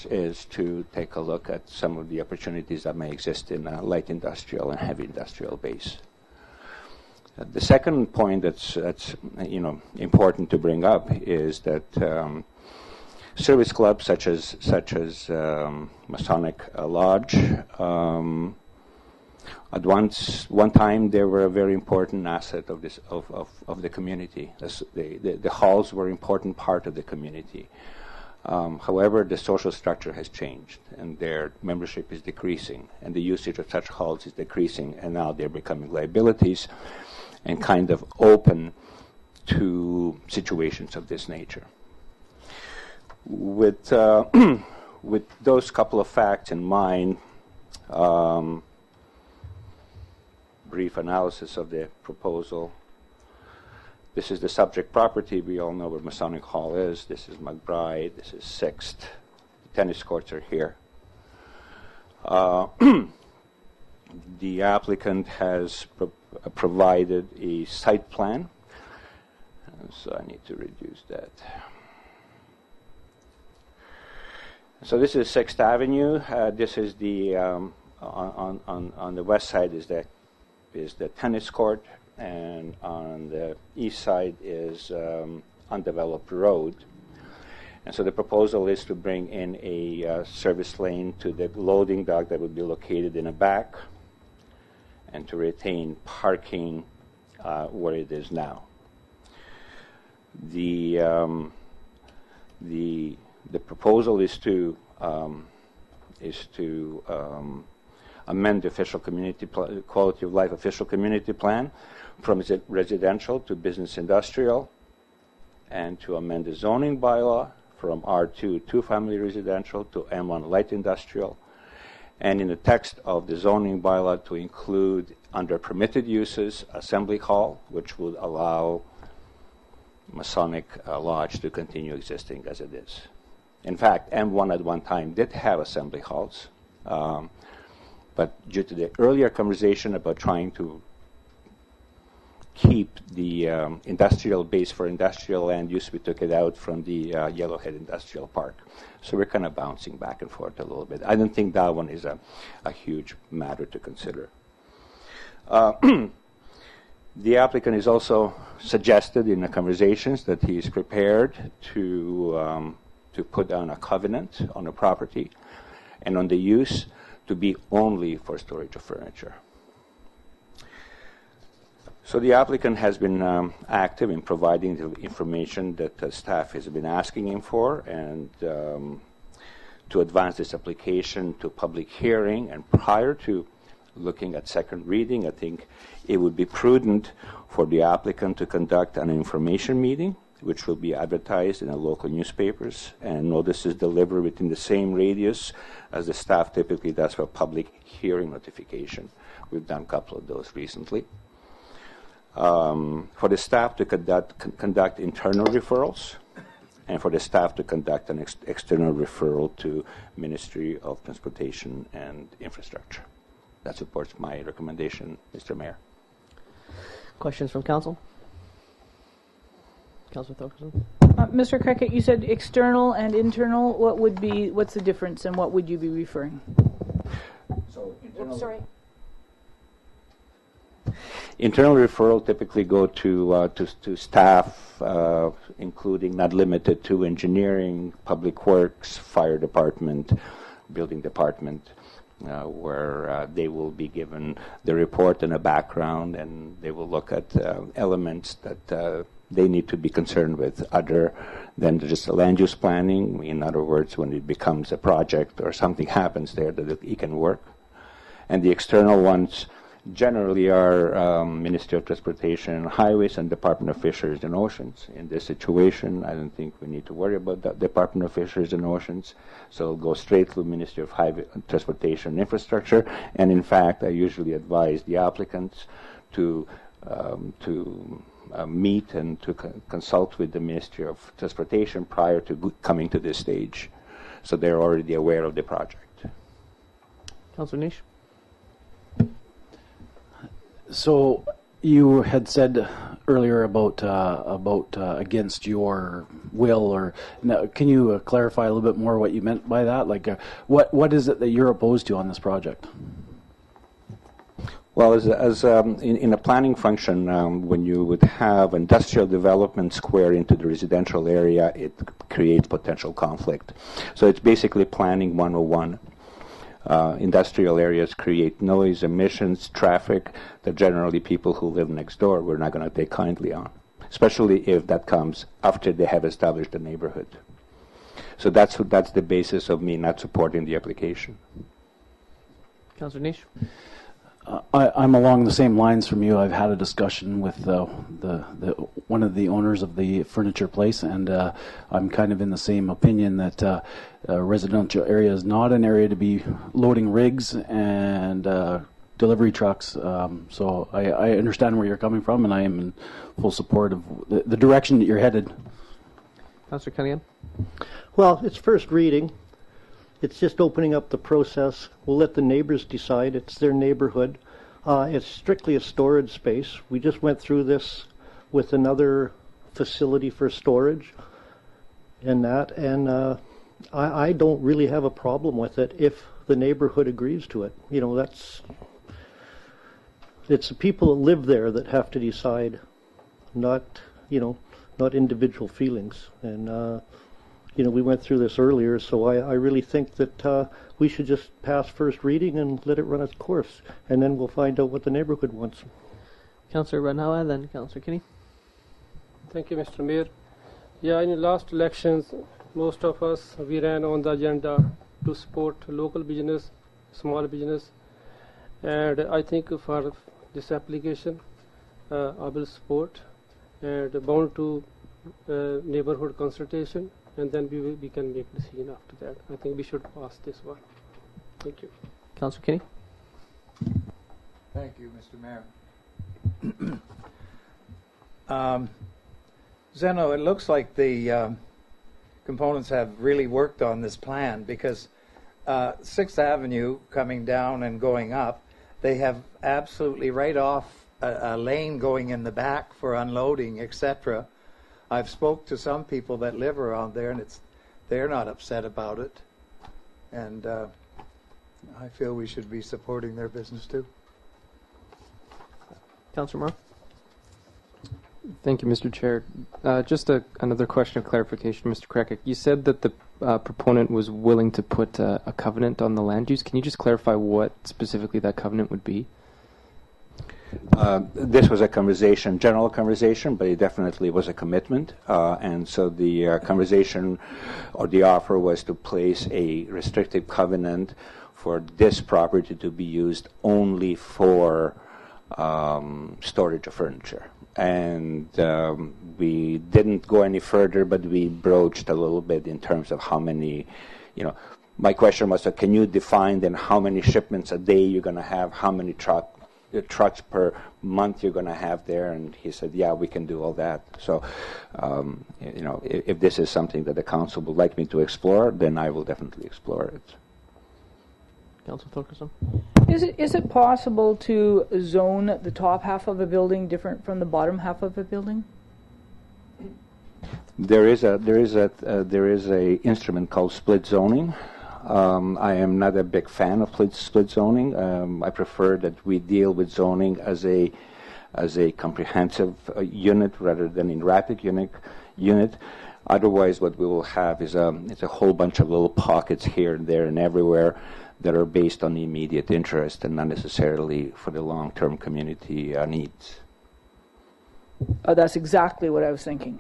is to take a look at some of the opportunities that may exist in light industrial and heavy industrial base. The second point that's important to bring up is that service clubs such as Masonic Lodge, at one time they were a very important asset of the community. The halls were an important part of the community. However, the social structure has changed, and their membership is decreasing, and the usage of such halls is decreasing, and now they're becoming liabilities and kind of open to situations of this nature. With those couple of facts in mind, brief analysis of the proposal. This is the subject property. We all know where Masonic Hall is. This is McBride. This is 6th. The tennis courts are here. The applicant has provided a site plan. So I need to reduce that. So this is 6th Avenue. This is the on the west side is the tennis court, and on the east side is undeveloped road. And so the proposal is to bring in a service lane to the loading dock that would be located in the back, and to retain parking where it is now. The proposal is to amend the official community quality of life official community plan from residential to business industrial, and to amend the zoning bylaw from R2 two-family residential to M1 light industrial, and in the text of the zoning bylaw to include under permitted uses assembly hall, which would allow Masonic Lodge to continue existing as it is. In fact, M1 at one time did have assembly halls, but due to the earlier conversation about trying to keep the industrial base for industrial land use, we took it out from the Yellowhead Industrial Park. So we're kind of bouncing back and forth a little bit. I don't think that one is a huge matter to consider. The applicant is also suggested in the conversations that he is prepared to put down a covenant on the property and on the use to be only for storage of furniture. So the applicant has been active in providing the information that staff has been asking him for, and to advance this application to public hearing. And prior to looking at second reading, I think it would be prudent for the applicant to conduct an information meeting, which will be advertised in the local newspapers, and notices delivered within the same radius as the staff typically does for public hearing notification. We've done a couple of those recently. For the staff to conduct internal referrals, and for the staff to conduct an external referral to Ministry of Transportation and Infrastructure. That supports my recommendation, Mr. Mayor.
Questions from council? Councilor Thorkelson?
Mr. Cricket, you said external and internal. What's the difference, and what would you be referring?
So
Internal
internal referral typically go to staff, including not limited to engineering, public works, fire department, building department, where they will be given the report and a background, and they will look at elements that they need to be concerned with other than just land use planning. In other words, when it becomes a project or something happens there, that it can work. And the external ones generally are Ministry of Transportation and Highways and Department of Fisheries and Oceans. In this situation, I don't think we need to worry about the Department of Fisheries and Oceans, so it'll go straight to the Ministry of Highway, Transportation and Infrastructure. And in fact, I usually advise the applicants to meet and to consult with the Ministry of Transportation prior to coming to this stage, so they're already aware of the project.
Councilor Nish?
So you had said earlier about against your will, or now, can you clarify a little bit more what you meant by that? Like, what is it that you're opposed to on this project?
Well, in a planning function, when you would have industrial development square into the residential area, it creates potential conflict. So it's basically planning 101. Industrial areas create noise, emissions, traffic that generally people who live next door we're not going to take kindly on, especially if that comes after they have established a neighborhood. So that's the basis of me not supporting the application.
Councilor Nish?
I'm along the same lines from you. I've had a discussion with the one of the owners of the furniture place, and I'm kind of in the same opinion that a residential area is not an area to be loading rigs and delivery trucks. So I understand where you're coming from, and I am in full support of the direction that you're headed.
Councilor Cunningham?
Well, it's first reading. It's just opening up the process. We'll let the neighbors decide. It's their neighborhood. It's strictly a storage space. We just went through this with another facility for storage and that, and I don't really have a problem with it if the neighborhood agrees to it. You know, it's the people that live there that have to decide, not individual feelings. And we went through this earlier, so I really think that we should just pass first reading and let it run its course, and then we'll find out what the neighborhood wants.
Councillor Ranhawa, then Councillor Kinney.
Thank you, Mr. Mayor. Yeah, in the last elections, most of us, we ran on the agenda to support local business, small business, and I think for this application, I will support and bound to neighborhood consultation, and then we can make a decision after that. I think we should pass this one. Thank you.
Councillor Kinney.
Thank you, Mr. Mayor. Zeno, it looks like the components have really worked on this plan, because 6th Avenue coming down and going up, they have absolutely right off a lane going in the back for unloading, etc. I've spoke to some people that live around there, and they're not upset about it. And I feel we should be supporting their business too.
Councillor Moore.
Thank you, Mr. Chair. Just another question of clarification, Mr. Krekic. You said that the proponent was willing to put a covenant on the land use. Can you just clarify what specifically that covenant would be?
This was a conversation, general conversation, but it definitely was a commitment. And so the conversation or the offer was to place a restrictive covenant for this property to be used only for storage of furniture. And we didn't go any further, but we broached a little bit in terms of how many, my question was, can you define then how many shipments a day you're going to have, how many trucks per month you're going to have there? And he said, yeah, we can do all that. So, if this is something that the council would like me to explore, then I will definitely explore it.
Council Torkelson?
Is it possible to zone the top half of a building different from the bottom half of a building?
There is a instrument called split zoning. I am not a big fan of split zoning. I prefer that we deal with zoning as a comprehensive unit rather than in erratic unit. Otherwise, what we will have is it's a whole bunch of little pockets here and there and everywhere that are based on the immediate interest and not necessarily for the long-term community needs.
Oh, that's exactly what I was thinking.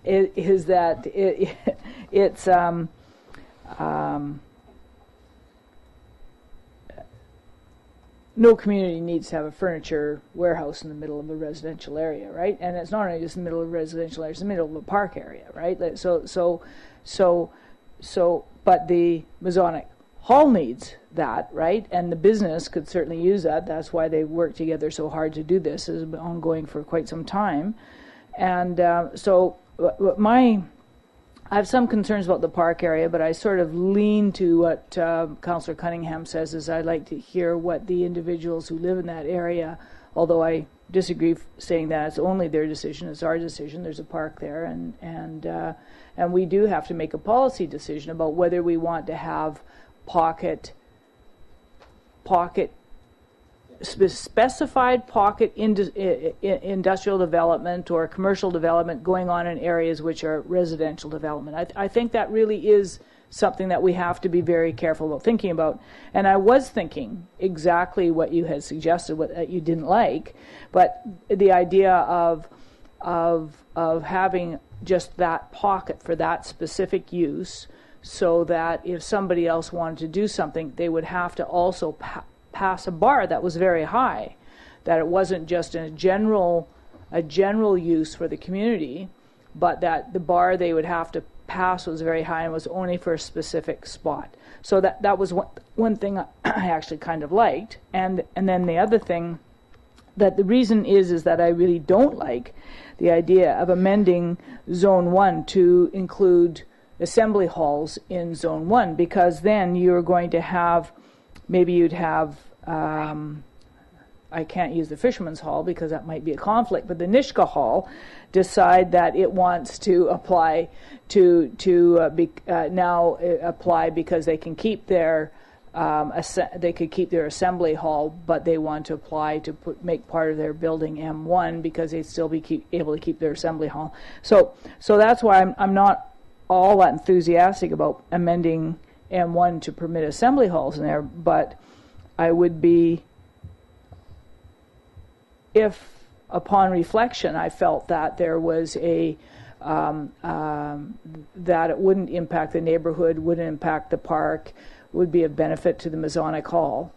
It's no community needs to have a furniture warehouse in the middle of a residential area, right? And it's not only just in the middle of a residential area; it's in the middle of a park area, right? But the Masonic Hall needs that, right? And the business could certainly use that. That's why they work together so hard to do this. It's been ongoing for quite some time. And I have some concerns about the park area, but I sort of lean to what Councillor Cunningham says, is I'd like to hear what the individuals who live in that area, although I disagree saying that it's only their decision, it's our decision. There's a park there, and we do have to make a policy decision about whether we want to have specified pocket industrial development or commercial development going on in areas which are residential development. I think that really is something that we have to be very careful about thinking about. And I was thinking exactly what you had suggested, what you didn't like, but the idea of having just that pocket for that specific use, so that if somebody else wanted to do something, they would have to also pass a bar that was very high, that it wasn't just a general use for the community, but that the bar they would have to pass was very high and was only for a specific spot. So that was one thing I actually kind of liked. And then the other thing, that the reason is that I really don't like the idea of amending Zone 1 to include assembly halls in Zone 1, because then you're going to have, maybe you'd have, I can't use the Fisherman's Hall because that might be a conflict, but the Nishka Hall decide that it wants to apply now apply because they can keep their they could keep their assembly hall, but they want to apply to make part of their building M1 because they'd still be able to keep their assembly hall. So that's why I'm not all that enthusiastic about amending M1 to permit assembly halls in there, but I would be, if upon reflection I felt that there was that it wouldn't impact the neighborhood, wouldn't impact the park, would be of benefit to the Masonic Hall,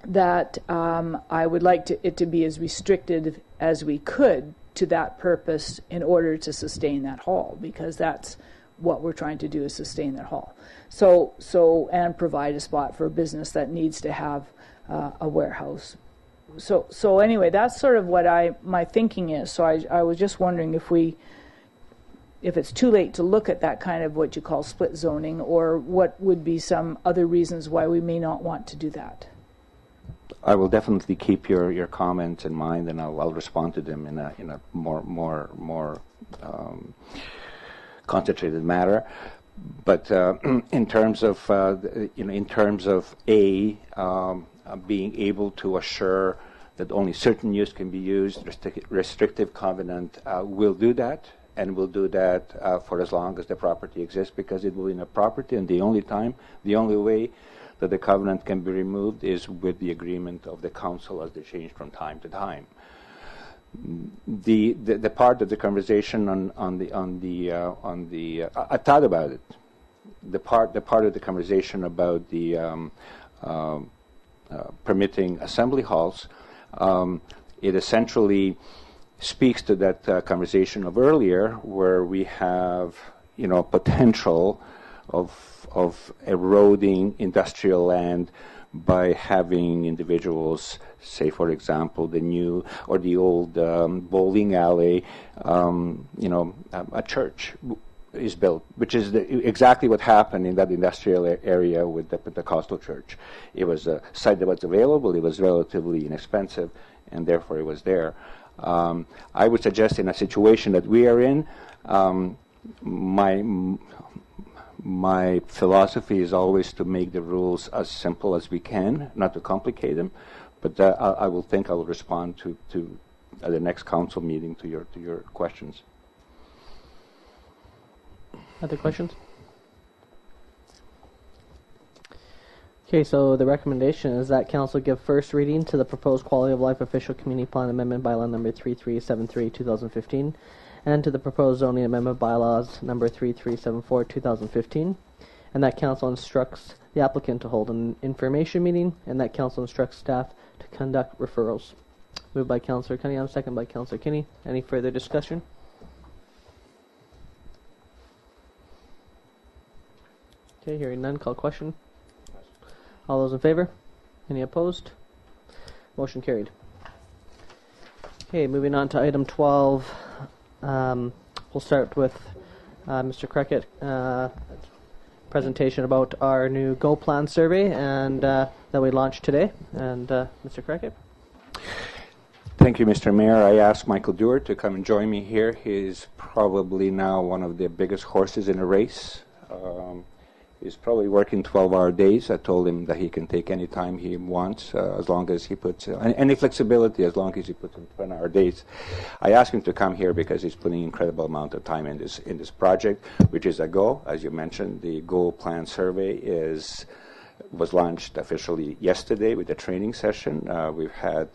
that I would like it to be as restricted as we could to that purpose in order to sustain that hall, because that's what we're trying to do, is sustain that hall. So and provide a spot for a business that needs to have a warehouse. So anyway, that's sort of what my thinking is. So I was just wondering if it's too late to look at that kind of what you call split zoning, or what would be some other reasons why we may not want to do that.
I will definitely keep your comments in mind, and I'll respond to them in a more concentrated manner. But in terms of being able to assure that only certain use can be used, restrictive covenant will do that. and will do that for as long as the property exists, because it will be in a property, and the only way that the covenant can be removed is with the agreement of the council as they change from time to time. The part of the conversation on the I thought about it. The part of the conversation about the permitting assembly halls, it essentially speaks to that conversation of earlier, where we have potential of eroding industrial land by having individuals, say for example the new or the old bowling alley, a church is built, which is exactly what happened in that industrial area with the Coastal Church. It was a site that was available, it was relatively inexpensive, and therefore it was there. I would suggest in a situation that we are in, my philosophy is always to make the rules as simple as we can, not to complicate them. But I will respond to at the next council meeting to your questions.
Other questions? Okay, so the recommendation is that council give first reading to the proposed quality of life official community plan amendment bylaw number 3373 2015 and to the proposed zoning amendment bylaws number 3374 2015, and that council instructs the applicant to hold an information meeting, and that council instructs staff to conduct referrals. Moved by Councillor Cunningham, second by Councillor Kinney. Any further discussion? Okay, hearing none, call question. All those in favor? Any opposed? Motion carried. Okay, moving on to item 12. We'll start with Mr. Creckett, presentation about our new Go Plan survey and that we launched today. And Mr. Creckett.
Thank you, Mr. Mayor. I asked Michael Dewar to come and join me here. He's probably now one of the biggest horses in the race. He's probably working 12-hour days. I told him that he can take any time he wants, as long as he puts any flexibility, as long as he puts in 12-hour days. I asked him to come here because he's putting an incredible amount of time in this project, which is a Go. As you mentioned, the Go Plan survey was launched officially yesterday with a training session. We've had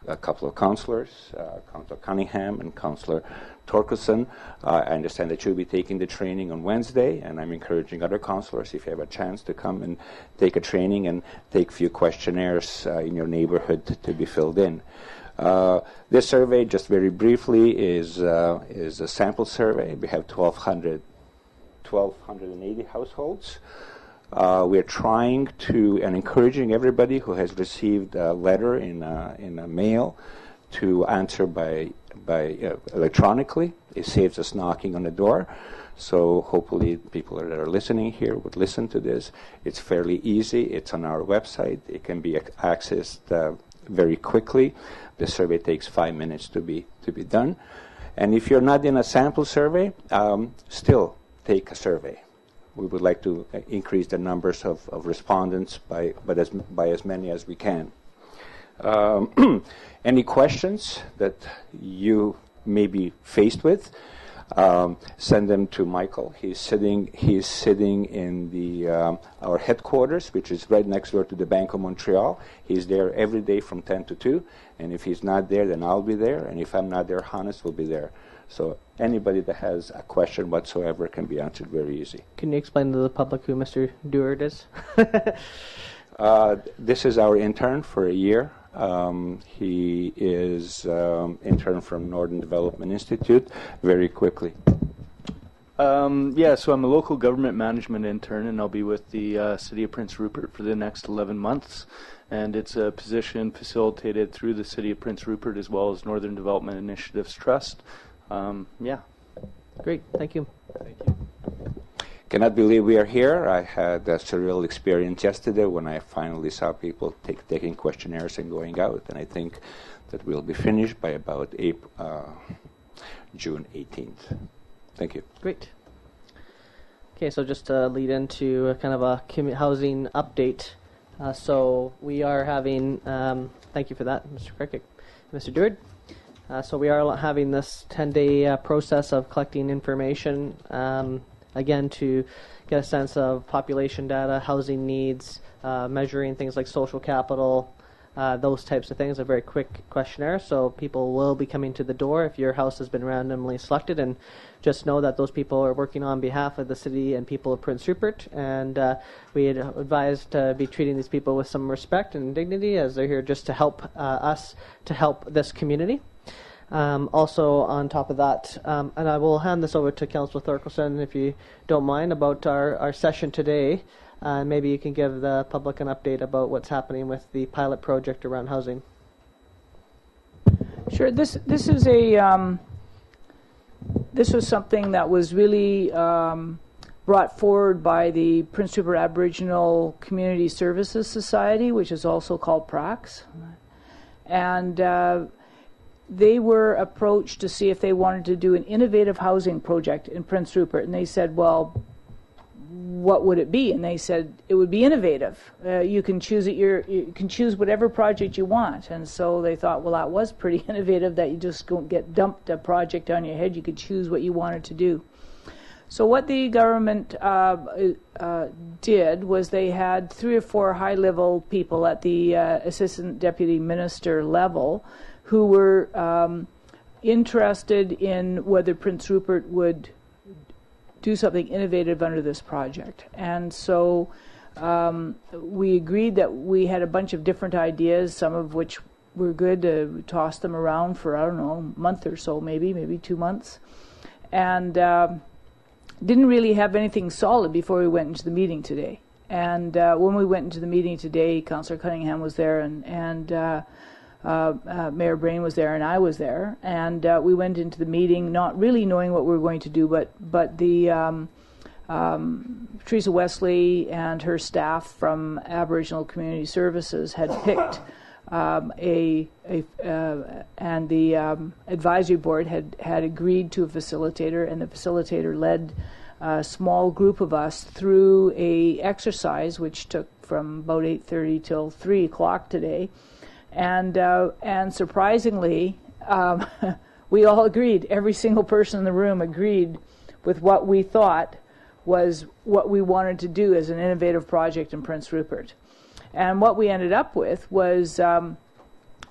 a couple of councillors, Councillor Cunningham and Councillor Torkelson. I understand that you'll be taking the training on Wednesday, and I'm encouraging other councillors, if you have a chance, to come and take a training and take a few questionnaires in your neighborhood to be filled in. This survey, just very briefly, is a sample survey. We have 1,280 households. We're trying to and encouraging everybody who has received a letter in a mail to answer by electronically. It saves us knocking on the door. So hopefully people that are listening here would listen to this. It's fairly easy. It's on our website. It can be accessed very quickly. The survey takes 5 minutes to be done. And if you're not in a sample survey, still take a survey. We would like to increase the numbers of respondents by as many as we can. Any questions that you may be faced with, send them to Michael. He's sitting in our headquarters, which is right next door to the Bank of Montreal. He's there every day from 10 to 2, and if he's not there, then I'll be there, and if I'm not there, Hannes will be there. So anybody that has a question whatsoever can be answered very easy.
Can you explain to the public who Mr. Dewar is?
This is our intern for a year. He is intern from Northern Development Institute. Very quickly.
Yeah, so I'm a local government management intern, and I'll be with the City of Prince Rupert for the next 11 months. And it's a position facilitated through the City of Prince Rupert as well as Northern Development Initiatives Trust. Yeah.
Great, thank you.
Thank you.
Cannot believe we are here. I had a surreal experience yesterday when I finally saw people taking questionnaires and going out, and I think that we'll be finished by about June 18th. Thank you.
Great. Okay, so just to lead into kind of a housing update. So we are having, thank you for that, Mr. Cricket. Mr. Deward. So we are having this 10-day process of collecting information, again, to get a sense of population data, housing needs, measuring things like social capital, those types of things. A very quick questionnaire, so people will be coming to the door if your house has been randomly selected, and just know that those people are working on behalf of the city and people of Prince Rupert, and we had advised to be treating these people with some respect and dignity, as they're here just to help us to help this community. Also, on top of that, and I will hand this over to Councillor Thorkelson, if you don't mind, about our session today. Maybe you can give the public an update about what's happening with the pilot project around housing.
Sure. This is a this was something that was really brought forward by the Prince Rupert Aboriginal Community Services Society, which is also called PRAX, and they were approached to see if they wanted to do an innovative housing project in Prince Rupert, and they said, well, what would it be? And they said it would be innovative. You can choose it. You can choose whatever project you want. And so they thought, well, that was pretty innovative. That you just don't get dumped a project on your head. You could choose what you wanted to do. So what the government did was they had 3 or 4 high-level people at the assistant deputy minister level who were interested in whether Prince Rupert would do something innovative under this project. And so we agreed that we had a bunch of different ideas, some of which were good. We tossed them around for, I don't know, a month or so, maybe 2 months. And didn't really have anything solid before we went into the meeting today. And when we went into the meeting today, Councillor Cunningham was there, and Mayor Brain was there, and I was there, and we went into the meeting not really knowing what we were going to do, but the Teresa Wesley and her staff from Aboriginal Community Services had picked and the advisory board had agreed to a facilitator, and the facilitator led a small group of us through a exercise which took from about 8:30 till 3 o'clock today. And surprisingly, we all agreed. Every single person in the room agreed with what we thought was what we wanted to do as an innovative project in Prince Rupert. And what we ended up with was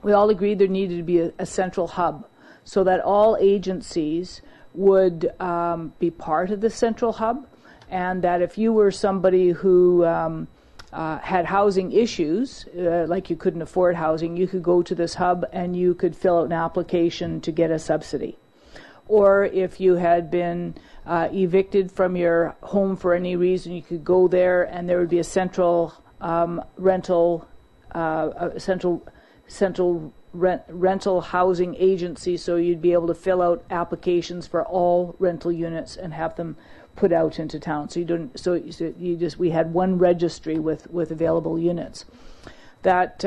we all agreed there needed to be a central hub so that all agencies would be part of the central hub, and that if you were somebody who had housing issues, like you couldn't afford housing, you could go to this hub and you could fill out an application to get a subsidy. Or if you had been evicted from your home for any reason, you could go there and there would be a central rental housing agency, so you'd be able to fill out applications for all rental units and have them put out into town. So we had one registry with available units. That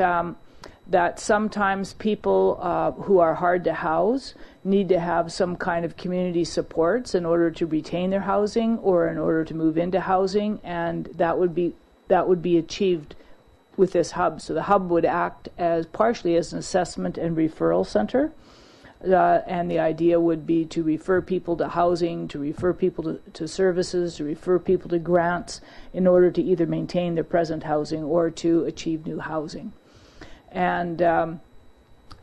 sometimes people who are hard to house need to have some kind of community supports in order to retain their housing or in order to move into housing, and that would be achieved with this hub. So the hub would act as partially as an assessment and referral center. And the idea would be to refer people to housing, to refer people to services, to refer people to grants in order to either maintain their present housing or to achieve new housing. And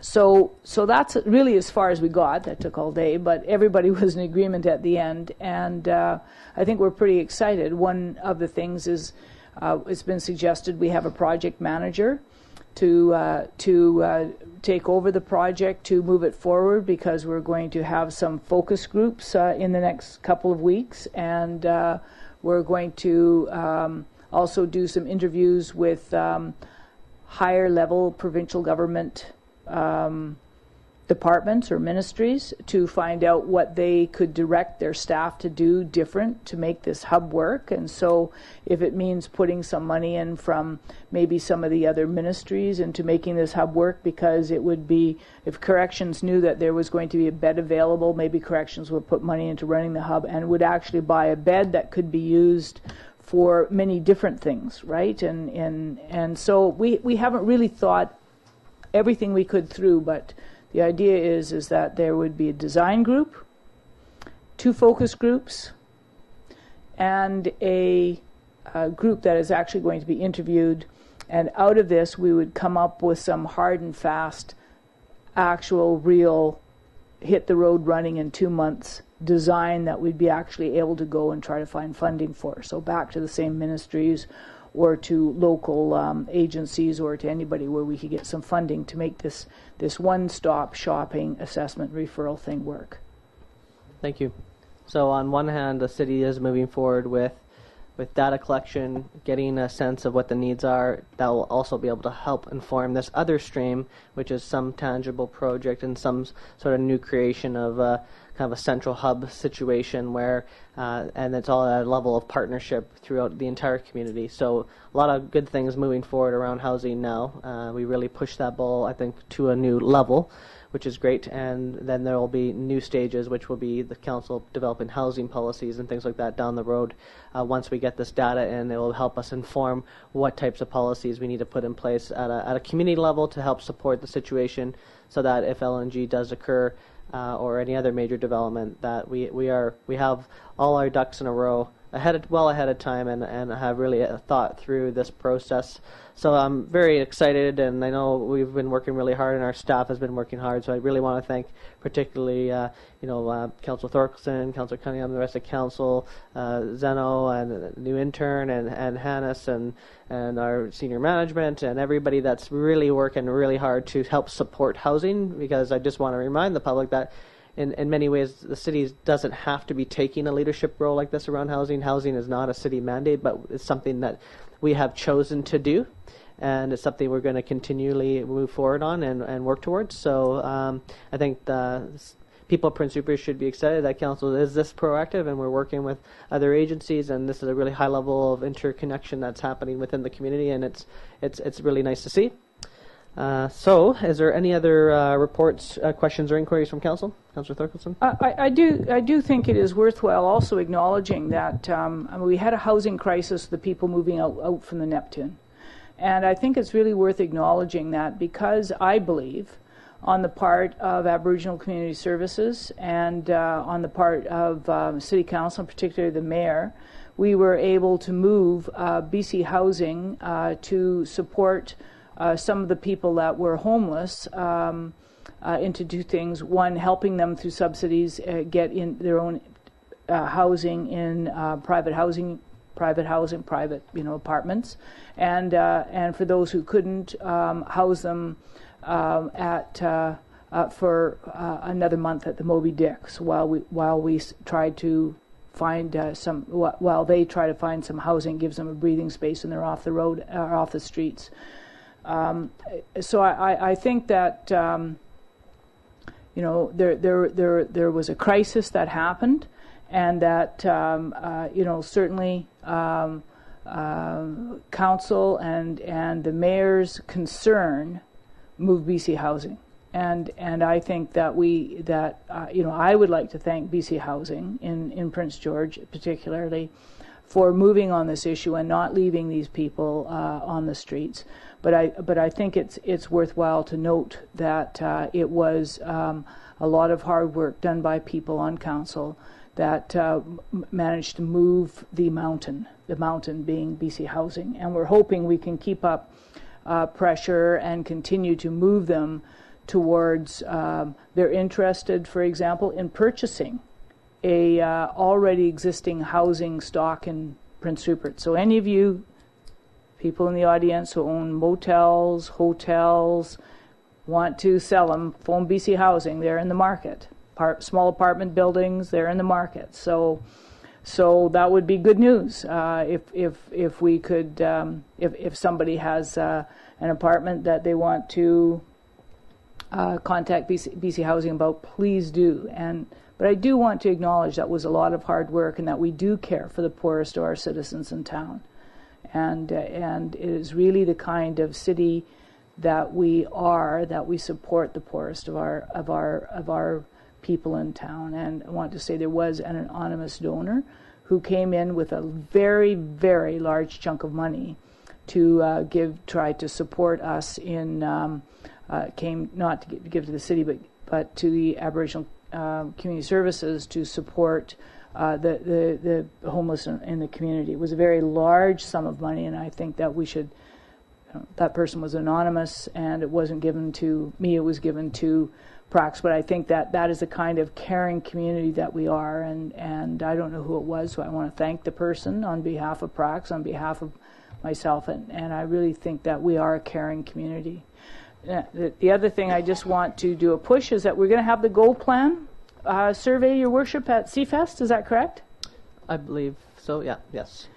so that's really as far as we got. That took all day, but everybody was in agreement at the end. And I think we're pretty excited. One of the things is it's been suggested we have a project manager to take over the project, to move it forward, because we're going to have some focus groups in the next couple of weeks, and we're going to also do some interviews with higher level provincial government departments or ministries to find out what they could direct their staff to do different to make this hub work. And so if it means putting some money in from maybe some of the other ministries into making this hub work, because it would be, if corrections knew that there was going to be a bed available, maybe corrections would put money into running the hub and would actually buy a bed that could be used for many different things, right? And so we haven't really thought everything we could through, but The idea is that there would be a design group, 2 focus groups, and a group that is actually going to be interviewed. And out of this, we would come up with some hard and fast, actual, real, hit the road running in 2 months design that we'd be actually able to go and try to find funding for. So back to the same ministries or to local agencies or to anybody where we could get some funding to make this one-stop shopping assessment referral thing work.
Thank you. So on one hand, the city is moving forward with data collection, getting a sense of what the needs are. That will also be able to help inform this other stream, which is some tangible project and some sort of new creation of kind of a central hub situation where, and it's all at a level of partnership throughout the entire community. So a lot of good things moving forward around housing now. We really pushed that ball, I think, to a new level, which is great. And then there will be new stages, which will be the council developing housing policies and things like that down the road. Once we get this data in, it will help us inform what types of policies we need to put in place at a community level to help support the situation, so that if LNG does occur or any other major development, that we have all our ducks in a row well ahead of time and have really thought through this process. So I'm very excited, and I know we've been working really hard, and our staff has been working hard. So I really want to thank particularly, Councillor Thorkelson, Councillor Cunningham, the rest of council, Zeno, and new intern, and Hannes, and our senior management, and everybody that's really working really hard to help support housing. Because I just want to remind the public that in many ways, the city doesn't have to be taking a leadership role like this around housing. Housing is not a city mandate, but it's something that we have chosen to do, and it's something we're going to continually move forward on and work towards. So I think the people of Prince Rupert should be excited that council is this proactive, and we're working with other agencies, and this is a really high level of interconnection that's happening within the community, and it's really nice to see. So, is there any other reports, questions, or inquiries from council? Councillor Thorkelson?
I do think it is worthwhile also acknowledging that we had a housing crisis, the people moving out from the Neptune. And I think it's really worth acknowledging that, because I believe on the part of Aboriginal Community Services and on the part of City Council, particularly the Mayor, we were able to move BC Housing to support some of the people that were homeless into 2 things. One, helping them through subsidies get in their own housing in private apartments, and for those who couldn't, house them for another month at the Moby Dicks while we tried to find while they try to find some housing, gives them a breathing space, and they're off the road or off the streets. So I think that there was a crisis that happened, and that certainly council and the mayor's concern moved BC Housing, and I think that I would like to thank BC Housing in Prince George particularly for moving on this issue and not leaving these people on the streets. But I think it's worthwhile to note that it was a lot of hard work done by people on council that managed to move the mountain being BC Housing. And we're hoping we can keep up pressure and continue to move them towards, they're interested, for example, in purchasing a already existing housing stock in Prince Rupert. So any of you people in the audience who own motels, hotels, want to sell them, phone BC Housing, they're in the market. Small apartment buildings, they're in the market. So that would be good news if we could, if somebody has an apartment that they want to contact BC Housing about, please do. But I do want to acknowledge that was a lot of hard work, and that we do care for the poorest of our citizens in town. And it is really the kind of city that we are, that we support the poorest of our people in town. And I want to say there was an anonymous donor who came in with a very, very large chunk of money to try to support us in came not to give to the city, but to the Aboriginal Community Services to support the homeless in the community. It was a very large sum of money, and I think that we should. That person was anonymous, and it wasn't given to me. It was given to Prax. But I think that is the kind of caring community that we are, and I don't know who it was, so I want to thank the person on behalf of Prax, on behalf of myself, and I really think that we are a caring community. The other thing I just want to do a push is that we're going to have the goal plan survey, Your Worship, at CFest. Is that correct?
I believe so. Yeah. Yes.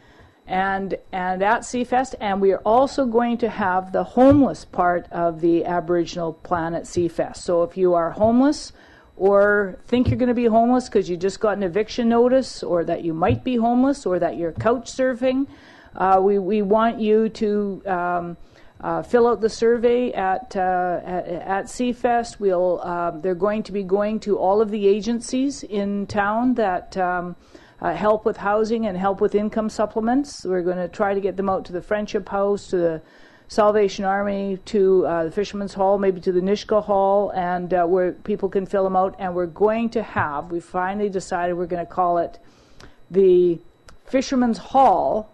And at CFest, and we are also going to have the homeless part of the Aboriginal plan at CFest. So if you are homeless or think you're going to be homeless because you just got an eviction notice, or that you might be homeless, or that you're couch surfing, we want you to fill out the survey at CFest. They're going to be going to all of the agencies in town that help with housing and help with income supplements. We're going to try to get them out to the Friendship House, to the Salvation Army, to the Fisherman's Hall, maybe to the Nishka Hall, and where people can fill them out. And we're going to have, we finally decided we're going to call it the Fisherman's Hall,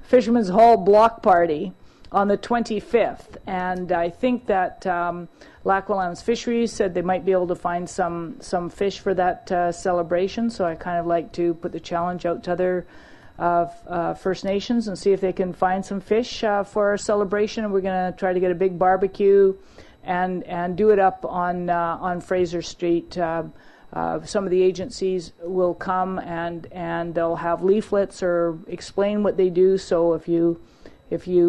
Fisherman's Hall Block Party on the 25th. And I think that Lackwellams Fisheries said they might be able to find some fish for that celebration. So I kind of like to put the challenge out to other First Nations and see if they can find some fish for our celebration. And we're going to try to get a big barbecue and do it up on Fraser Street. Some of the agencies will come and they'll have leaflets or explain what they do. So if you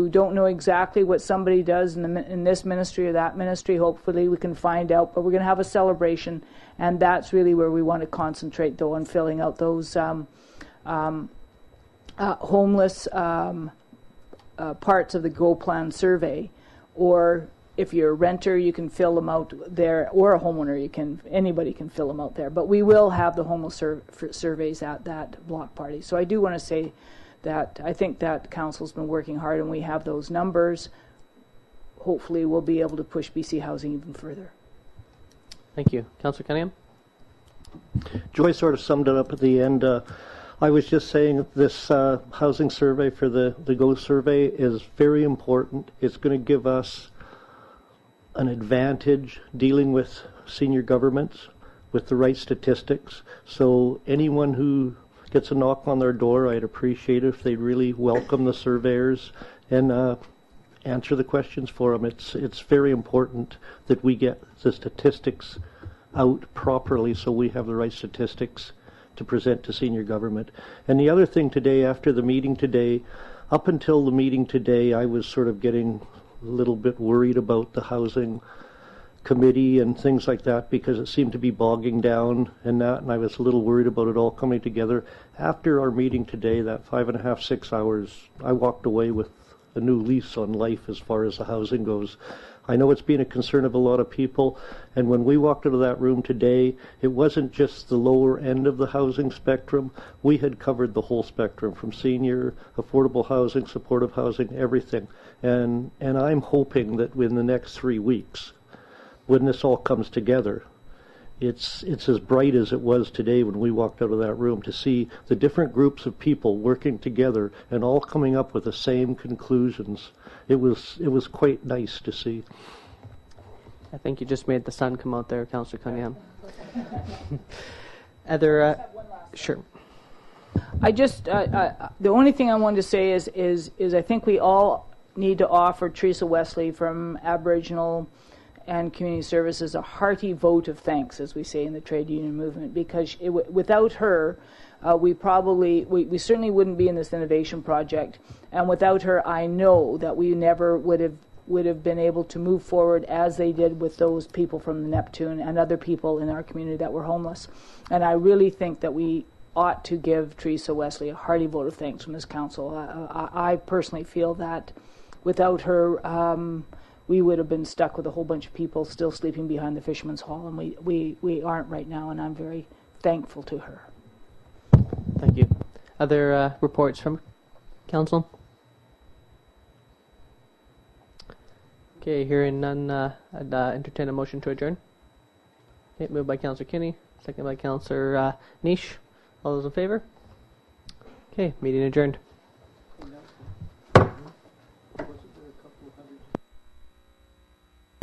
don't know exactly what somebody does in this ministry or that ministry, hopefully we can find out. But we're going to have a celebration, and that's really where we want to concentrate, though, on filling out those homeless parts of the Go Plan survey. Or if you're a renter, you can fill them out there, or a homeowner, anybody can fill them out there. But we will have the homeless surveys at that block party. So I do want to say that I think that Council's been working hard, and we have those numbers. Hopefully we'll be able to push BC Housing even further.
Thank you. Councillor Cunningham?
Joy sort of summed it up at the end. I was just saying this housing survey for the GO survey is very important. It's going to give us an advantage dealing with senior governments with the right statistics. So anyone who gets a knock on their door, I'd appreciate it if they'd really welcome the surveyors and answer the questions for them. It's very important that we get the statistics out properly so we have the right statistics to present to senior government. And the other thing today, after the meeting today, up until the meeting today, I was sort of getting a little bit worried about the housing committee and things like that, because it seemed to be bogging down and I was a little worried about it all coming together. After our meeting today, that 5.5, 6 hours, I walked away with a new lease on life as far as the housing goes. I know it's been a concern of a lot of people, and when we walked out of that room today, it wasn't just the lower end of the housing spectrum. We had covered the whole spectrum, from senior, affordable housing, supportive housing, everything. And I'm hoping that in the next 3 weeks, when this all comes together, it's as bright as it was today when we walked out of that room, to see the different groups of people working together and all coming up with the same conclusions. It was quite nice to see.
I think you just made the sun come out there, Councillor Cunningham. Other, sure.
I just the only thing I wanted to say is I think we all need to offer Teresa Wesley from Aboriginal and Community Services a hearty vote of thanks, as we say in the trade union movement, because without her, we certainly wouldn't be in this innovation project, and without her, I know that we never would have been able to move forward as they did with those people from the Neptune and other people in our community that were homeless. And I really think that we ought to give Teresa Wesley a hearty vote of thanks from this council. I personally feel that without her, we would have been stuck with a whole bunch of people still sleeping behind the Fisherman's Hall, and we aren't right now, and I'm very thankful to her.
Thank you. Other reports from Council? Okay, hearing none, I'd entertain a motion to adjourn. Okay, moved by Councillor Kinney, second by Councillor Niche. All those in favor? Okay, meeting adjourned.